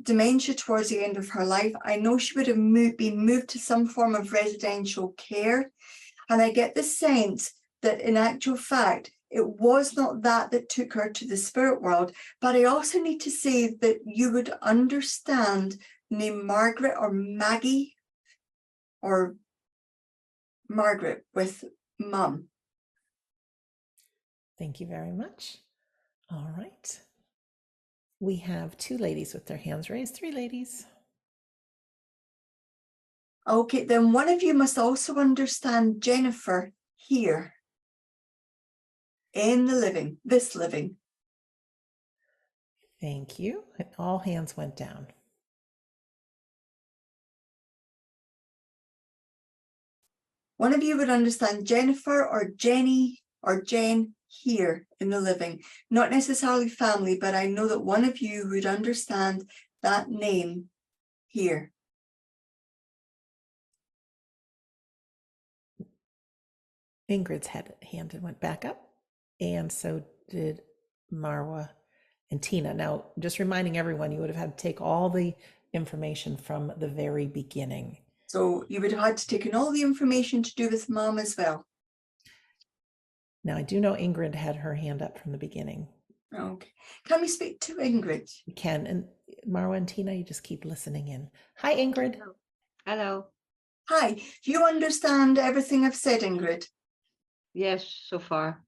dementia towards the end of her life. I know she would have been moved to some form of residential care, and I get the sense that in actual fact, it was not that took her to the spirit world. But I also need to say that you would understand name Margaret or Maggie or Margaret with Mum. Thank you very much. All right. We have 2 ladies with their hands raised, 3 ladies. Okay, then one of you must also understand Jennifer here. In the living, this living. Thank you. And all hands went down. One of you would understand Jennifer or Jenny or Jen here in the living. Not necessarily family, but I know that one of you would understand that name here. Ingrid's hand went back up, and so did Marwa and Tina. Now, just reminding everyone, you would have had to take all the information from the very beginning. So you would have had to take in all the information to do with Mom as well. Now, I do know Ingrid had her hand up from the beginning. Okay. Can we speak to Ingrid? You can. And Marwa and Tina, you just keep listening in. Hi, Ingrid. Hello. Hi. Do you understand everything I've said, Ingrid? Yes, so far.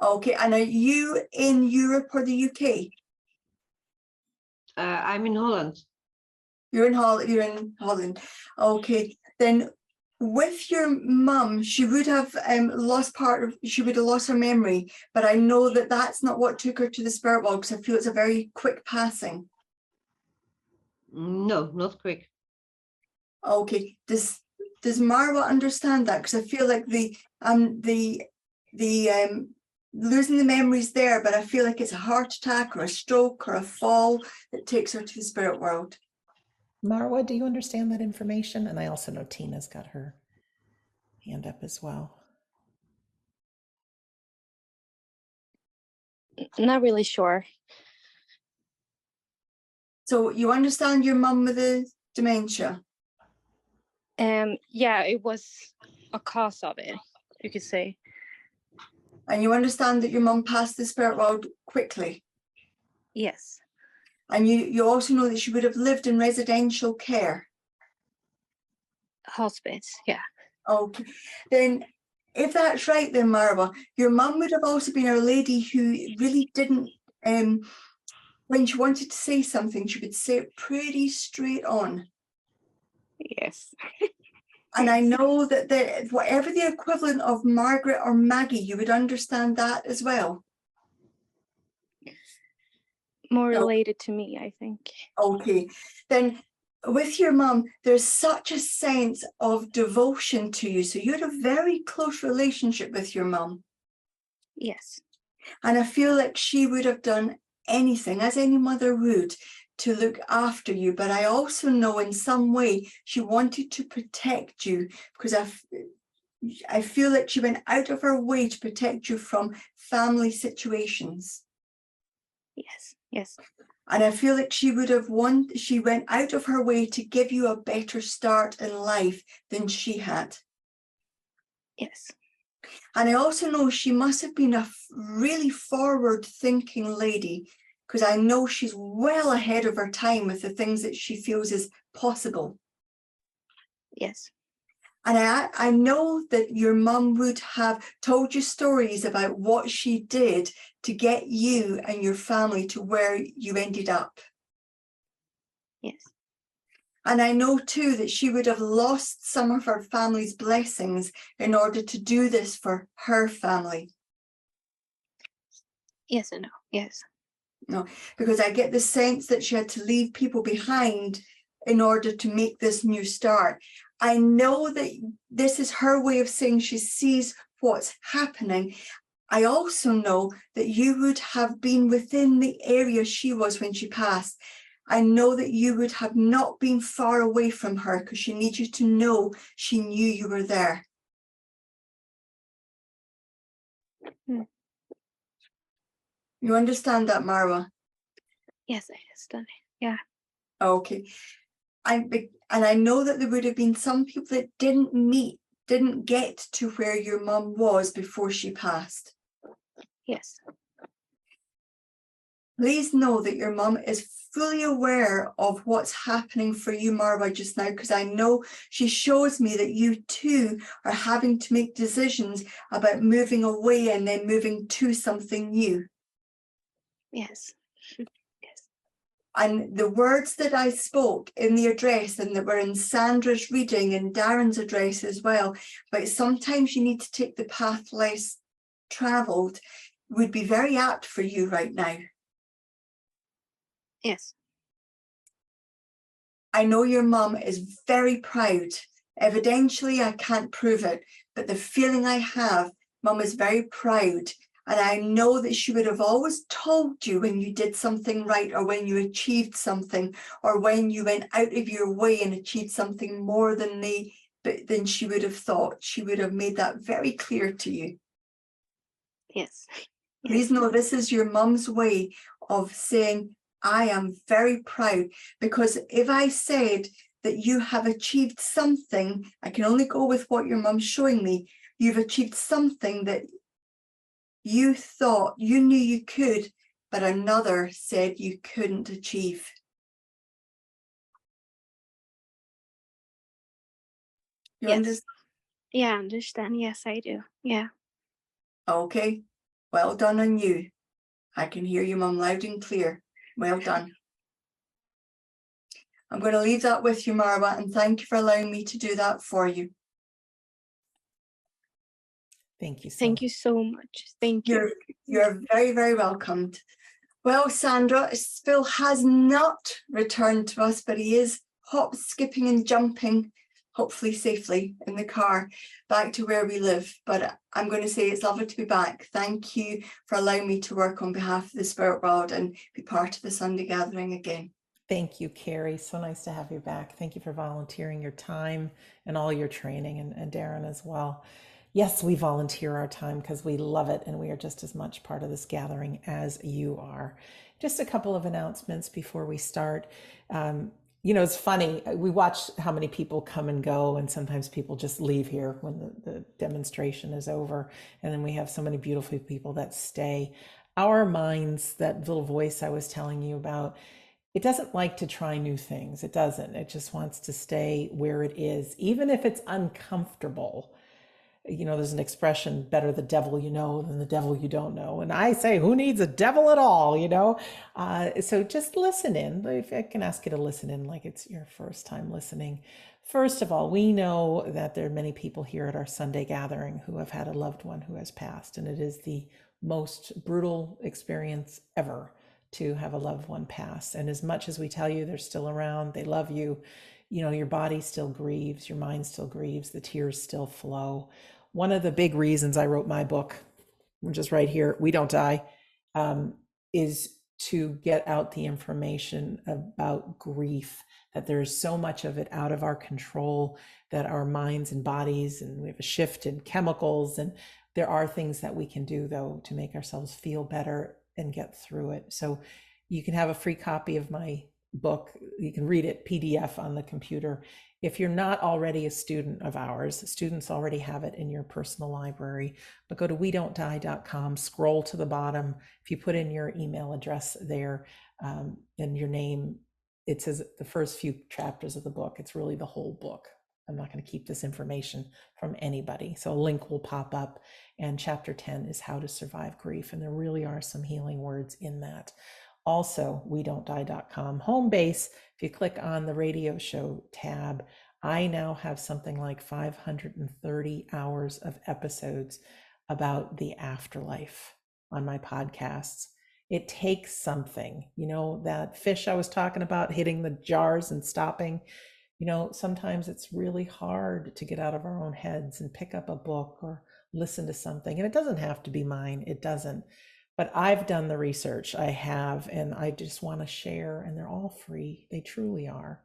Okay, and are you in Europe or the UK? I'm in Holland. You're in Holland. Okay, then with your mum, she would have she would have lost her memory, but I know that that's not what took her to the spirit world, because I feel it's a very quick passing. No, not quick. Okay, does Marwa understand that? Because I feel like the losing the memories there, but I feel like it's a heart attack or a stroke or a fall that takes her to the spirit world. Marwa, do you understand that information? And I also know Tina's got her hand up as well. Not really sure. So you understand your mum with the dementia? Yeah, it was a cause of it, you could say. And you understand that your mum passed the spirit world quickly? Yes. And you also know that she would have lived in residential care? Hospice, yeah. Okay, then if that's right then, Marwa, your mum would have also been a lady who really didn't, when she wanted to say something, she would say it pretty straight on. Yes. And I know that whatever the equivalent of Margaret or Maggie, you would understand that as well. More No. related to me, I think. Okay, then with your mum, there's such a sense of devotion to you. So you had a very close relationship with your mum. Yes. And I feel like she would have done anything, as any mother would, to look after you. But I also know in some way she wanted to protect you, because I feel like she went out of her way to protect you from family situations. Yes. Yes. And I feel like she went out of her way to give you a better start in life than she had. Yes. And I also know she must have been a really forward-thinking lady, because I know she's well ahead of her time with the things that she feels is possible. Yes. And I know that your mum would have told you stories about what she did to get you and your family to where you ended up. Yes. And I know too that she would have lost some of her family's blessings in order to do this for her family. Yes and no. Yes. No, because I get the sense that she had to leave people behind in order to make this new start. I know that this is her way of saying she sees what's happening. I also know that you would have been within the area she was when she passed. I know that you would have not been far away from her, because she needs you to know she knew you were there. Hmm. You understand that, Marwa? Yes, I understand. Yeah. Okay. And I know that there would have been some people that didn't get to where your mum was before she passed. Yes. Please know that your mum is fully aware of what's happening for you, Marwa, just now, because I know she shows me that you too are having to make decisions about moving away and then moving to something new. Yes. Yes. And the words that I spoke in the address and that were in Sandra's reading and Darren's address as well, but sometimes you need to take the path less traveled, would be very apt for you right now. Yes. I know your mum is very proud. Evidentially, I can't prove it, but the feeling I have, mum is very proud. And I know that she would have always told you when you did something right, or when you achieved something, or when you went out of your way and achieved something more than she would have thought. She would have made that very clear to you. Yes. Please know this is your mum's way of saying, I am very proud, because if I said that you have achieved something, I can only go with what your mum's showing me. You've achieved something that you thought you knew you could, but another said you couldn't achieve. You Yes. understand? Yeah, I understand. Yes, I do. Yeah. Okay. Well done on you. I can hear you, Mum, loud and clear. Well done. I'm going to leave that with you, Marwa, and thank you for allowing me to do that for you. Thank you so Thank you so much. Thank you. You're very, very welcomed. Well, Sandra, Phil has not returned to us, but he is hop, skipping and jumping, hopefully safely in the car back to where we live. But I'm going to say it's lovely to be back. Thank you for allowing me to work on behalf of the spirit world and be part of the Sunday gathering again. Thank you, Kerry. So nice to have you back. Thank you for volunteering your time and all your training, and Darren as well. Yes, we volunteer our time because we love it, and we are just as much part of this gathering as you are. Just a couple of announcements before we start. It's funny, we watch how many people come and go, and sometimes people just leave here when the demonstration is over, and then we have so many beautiful people that stay. Our minds, that little voice I was telling you about, it doesn't like to try new things. It doesn't. It just wants to stay where it is, even if it's uncomfortable. There's an expression, better the devil you know than the devil you don't know. And I say, who needs a devil at all, So just listen in. If I can ask you to listen in like it's your first time listening. First of all, we know that there are many people here at our Sunday gathering who have had a loved one who has passed. And it is the most brutal experience ever to have a loved one pass. And as much as we tell you they're still around, they love you, your body still grieves, your mind still grieves, the tears still flow. One of the big reasons I wrote my book, which is right here, We Don't Die, is to get out the information about grief, that there's so much of it out of our control, that our minds and bodies, and we have a shift in chemicals, and there are things that we can do, though, to make ourselves feel better and get through it. So you can have a free copy of my book. You can read it PDF on the computer. If you're not already a student of ours, students already have it in your personal library, but go to wedon'tdie.com, scroll to the bottom. If you put in your email address there and your name, it says the first few chapters of the book. It's really the whole book. I'm not going to keep this information from anybody. So a link will pop up, and chapter 10 is how to survive grief. And there really are some healing words in that. Also, wedon'tdie.com home base. If you click on the radio show tab, I now have something like 530 hours of episodes about the afterlife on my podcasts. It takes something, that fish I was talking about hitting the jars and stopping. Sometimes it's really hard to get out of our own heads and pick up a book or listen to something. And it doesn't have to be mine. It doesn't. But I've done the research, I have, and I just want to share, and they're all free. They truly are.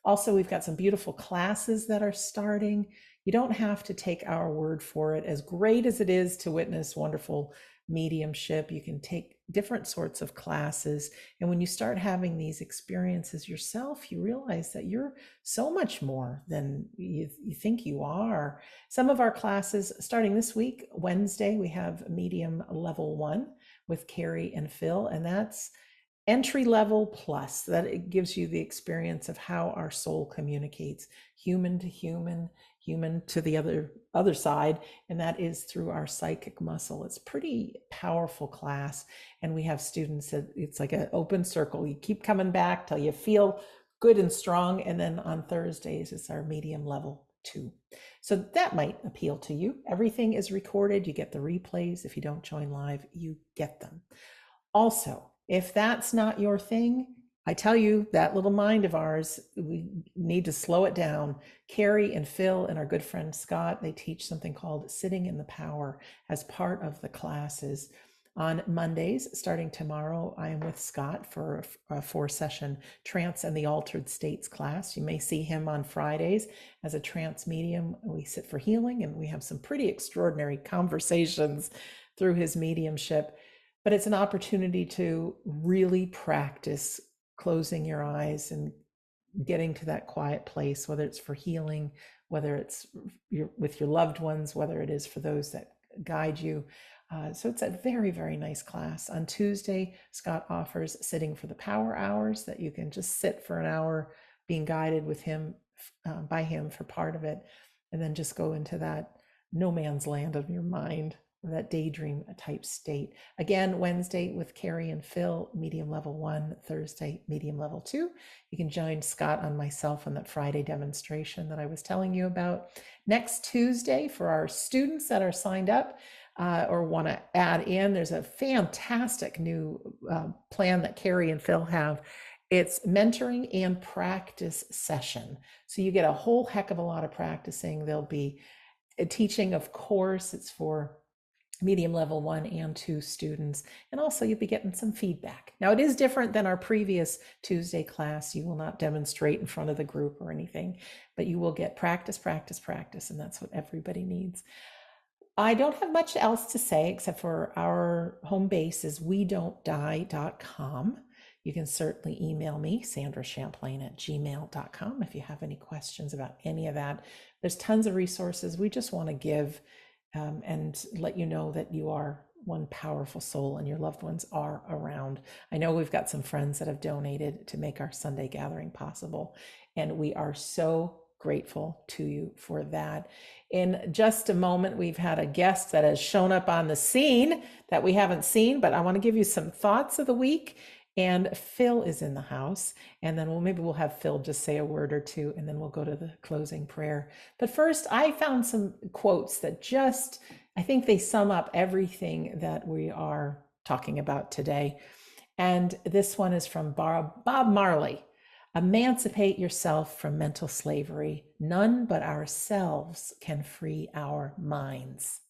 Also, we've got some beautiful classes that are starting. You don't have to take our word for it. As great as it is to witness wonderful mediumship, you can take different sorts of classes. And when you start having these experiences yourself, you realize that you're so much more than you think you are. Some of our classes starting this week, Wednesday, we have Medium Level 1 with Kerry and Phil, and that's entry level plus. That it gives you the experience of how our soul communicates, human to human, human to the other side, and that is through our psychic muscle. It's pretty powerful class, and we have students that it's like an open circle. You keep coming back till you feel good and strong, and then on Thursdays it's our medium level 2. So that might appeal to you. Everything is recorded. You get the replays. If you don't join live, you get them. Also, if that's not your thing, I tell you, that little mind of ours, we need to slow it down. Kerry and Phil and our good friend Scott, they teach something called Sitting in the Power as part of the classes. On Mondays, starting tomorrow, I am with Scott for a 4-session Trance and the Altered States class. You may see him on Fridays as a trance medium. We sit for healing, and we have some pretty extraordinary conversations through his mediumship. But it's an opportunity to really practice closing your eyes and getting to that quiet place, whether it's for healing, whether it's with your loved ones, whether it is for those that guide you. So it's a very, very nice class. On Tuesday, Scott offers Sitting for the Power Hours, that you can just sit for an hour being guided with him, by him for part of it, and then just go into that no man's land of your mind that daydream type state. Again, Wednesday with Kerry and Phil, medium level 1, Thursday, medium level 2. You can join Scott and myself on that Friday demonstration that I was telling you about. Next Tuesday, for our students that are signed up or want to add in, there's a fantastic new plan that Kerry and Phil have. It's mentoring and practice session. So you get a whole heck of a lot of practicing. There'll be a teaching, of course, it's for medium level 1 and 2 students. And also you'll be getting some feedback. Now it is different than our previous Tuesday class. You will not demonstrate in front of the group or anything, but you will get practice, practice, practice. And that's what everybody needs. I don't have much else to say except for our home base is wedon'tdie.com. You can certainly email me, sandrachamplain@gmail.com, if you have any questions about any of that. There's tons of resources. We just want to give and let you know that you are one powerful soul and your loved ones are around. I know we've got some friends that have donated to make our Sunday gathering possible, and we are so grateful to you for that. In just a moment, we've had a guest that has shown up on the scene that we haven't seen, but I want to give you some thoughts of the week. And Phil is in the house, and then maybe we'll have Phil just say a word or two, and then we'll go to the closing prayer. But first, I found some quotes that just, I think they sum up everything that we are talking about today. And this one is from Bob Marley. Emancipate yourself from mental slavery. None but ourselves can free our minds.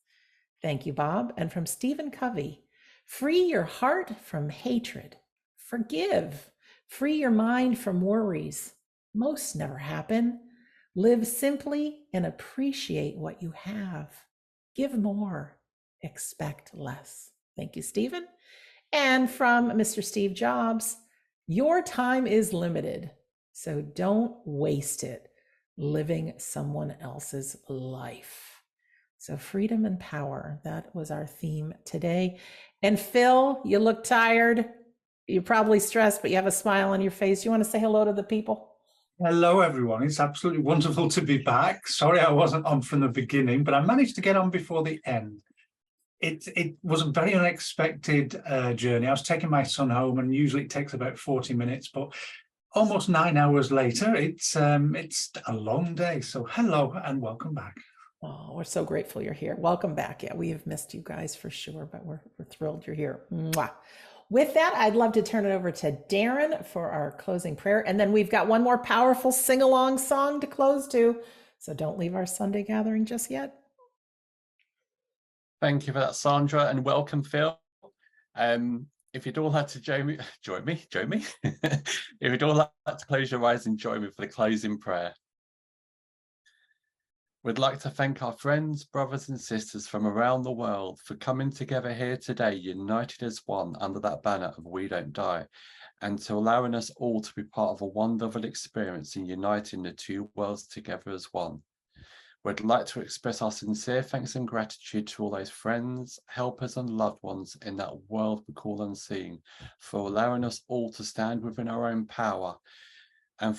Thank you, Bob. And from Stephen Covey, free your heart from hatred. Forgive. Free your mind from worries. Most never happen. Live simply and appreciate what you have. Give more. Expect less. Thank you, Stephen. And from Mr. Steve Jobs, your time is limited, so don't waste it living someone else's life. So freedom and power, that was our theme today. And Phil, you look tired. You're probably stressed, but you have a smile on your face. You want to say hello to the people? Hello, everyone. It's absolutely wonderful to be back. Sorry I wasn't on from the beginning, but I managed to get on before the end. It was a very unexpected journey. I was taking my son home, and usually it takes about 40 minutes, but almost 9 hours later, it's a long day. So hello and welcome back. Oh, we're so grateful you're here. Welcome back. Yeah, we have missed you guys for sure, but we're thrilled you're here. Mwah. With that, I'd love to turn it over to Darren for our closing prayer. And then we've got one more powerful sing-along song to close to. So don't leave our Sunday gathering just yet. Thank you for that, Sandra, and welcome, Phil. If you'd all like to join me. If you'd all like to close your eyes and join me for the closing prayer. We'd like to thank our friends, brothers and sisters from around the world for coming together here today, united as one under that banner of We Don't Die, and to allowing us all to be part of a wonderful experience in uniting the two worlds together as one. We'd like to express our sincere thanks and gratitude to all those friends, helpers and loved ones in that world we call unseen for allowing us all to stand within our own power and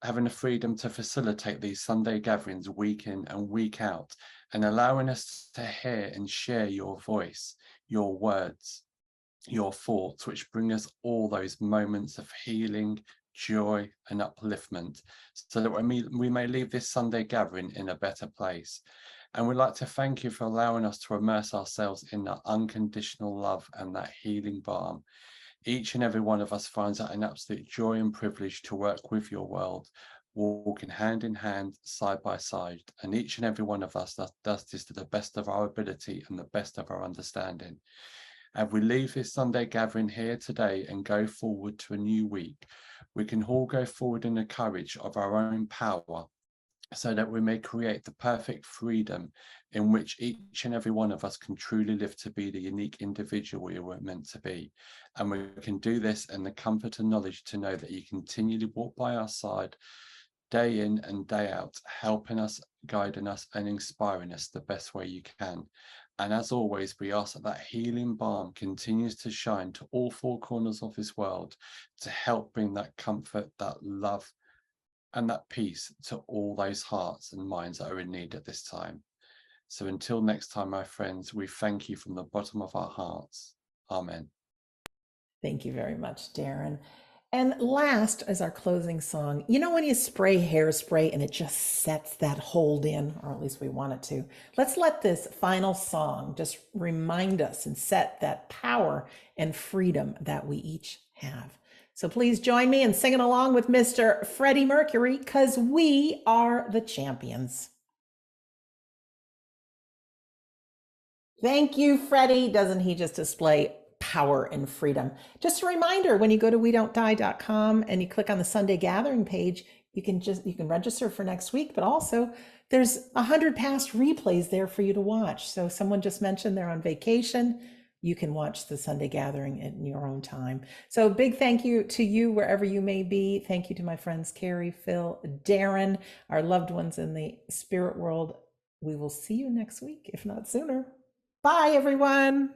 having the freedom to facilitate these Sunday gatherings week in and week out, and allowing us to hear and share your voice, your words, your thoughts, which bring us all those moments of healing, joy and upliftment, so that we may leave this Sunday gathering in a better place. And we'd like to thank you for allowing us to immerse ourselves in that unconditional love and that healing balm. Each and every one of us finds that an absolute joy and privilege to work with your world, walking hand in hand, side by side. And each and every one of us does this to the best of our ability and the best of our understanding. As we leave this Sunday gathering here today and go forward to a new week, we can all go forward in the courage of our own power, so that we may create the perfect freedom in which each and every one of us can truly live to be the unique individual we were meant to be. And we can do this in the comfort and knowledge to know that you continually walk by our side day in and day out, helping us, guiding us and inspiring us the best way you can. And as always, we ask that that healing balm continues to shine to all four corners of this world to help bring that comfort, that love, and that peace to all those hearts and minds that are in need at this time. So until next time, my friends, we thank you from the bottom of our hearts. Amen. Thank you very much, Darren. And last is our closing song. You know when you spray hairspray and it just sets that hold in, or at least we want it to. Let's let this final song just remind us and set that power and freedom that we each have. So please join me in singing along with Mr. Freddie Mercury, because we are the champions. Thank you, Freddie. Doesn't he just display power and freedom? Just a reminder, when you go to wedon'tdie.com and you click on the Sunday Gathering page, you can register for next week, but also there's 100 past replays there for you to watch. So someone just mentioned they're on vacation. You can watch the Sunday Gathering in your own time. So big thank you to you wherever you may be. Thank you to my friends Kerry, Phil, Darren, our loved ones in the spirit world. We will see you next week, if not sooner. Bye, everyone.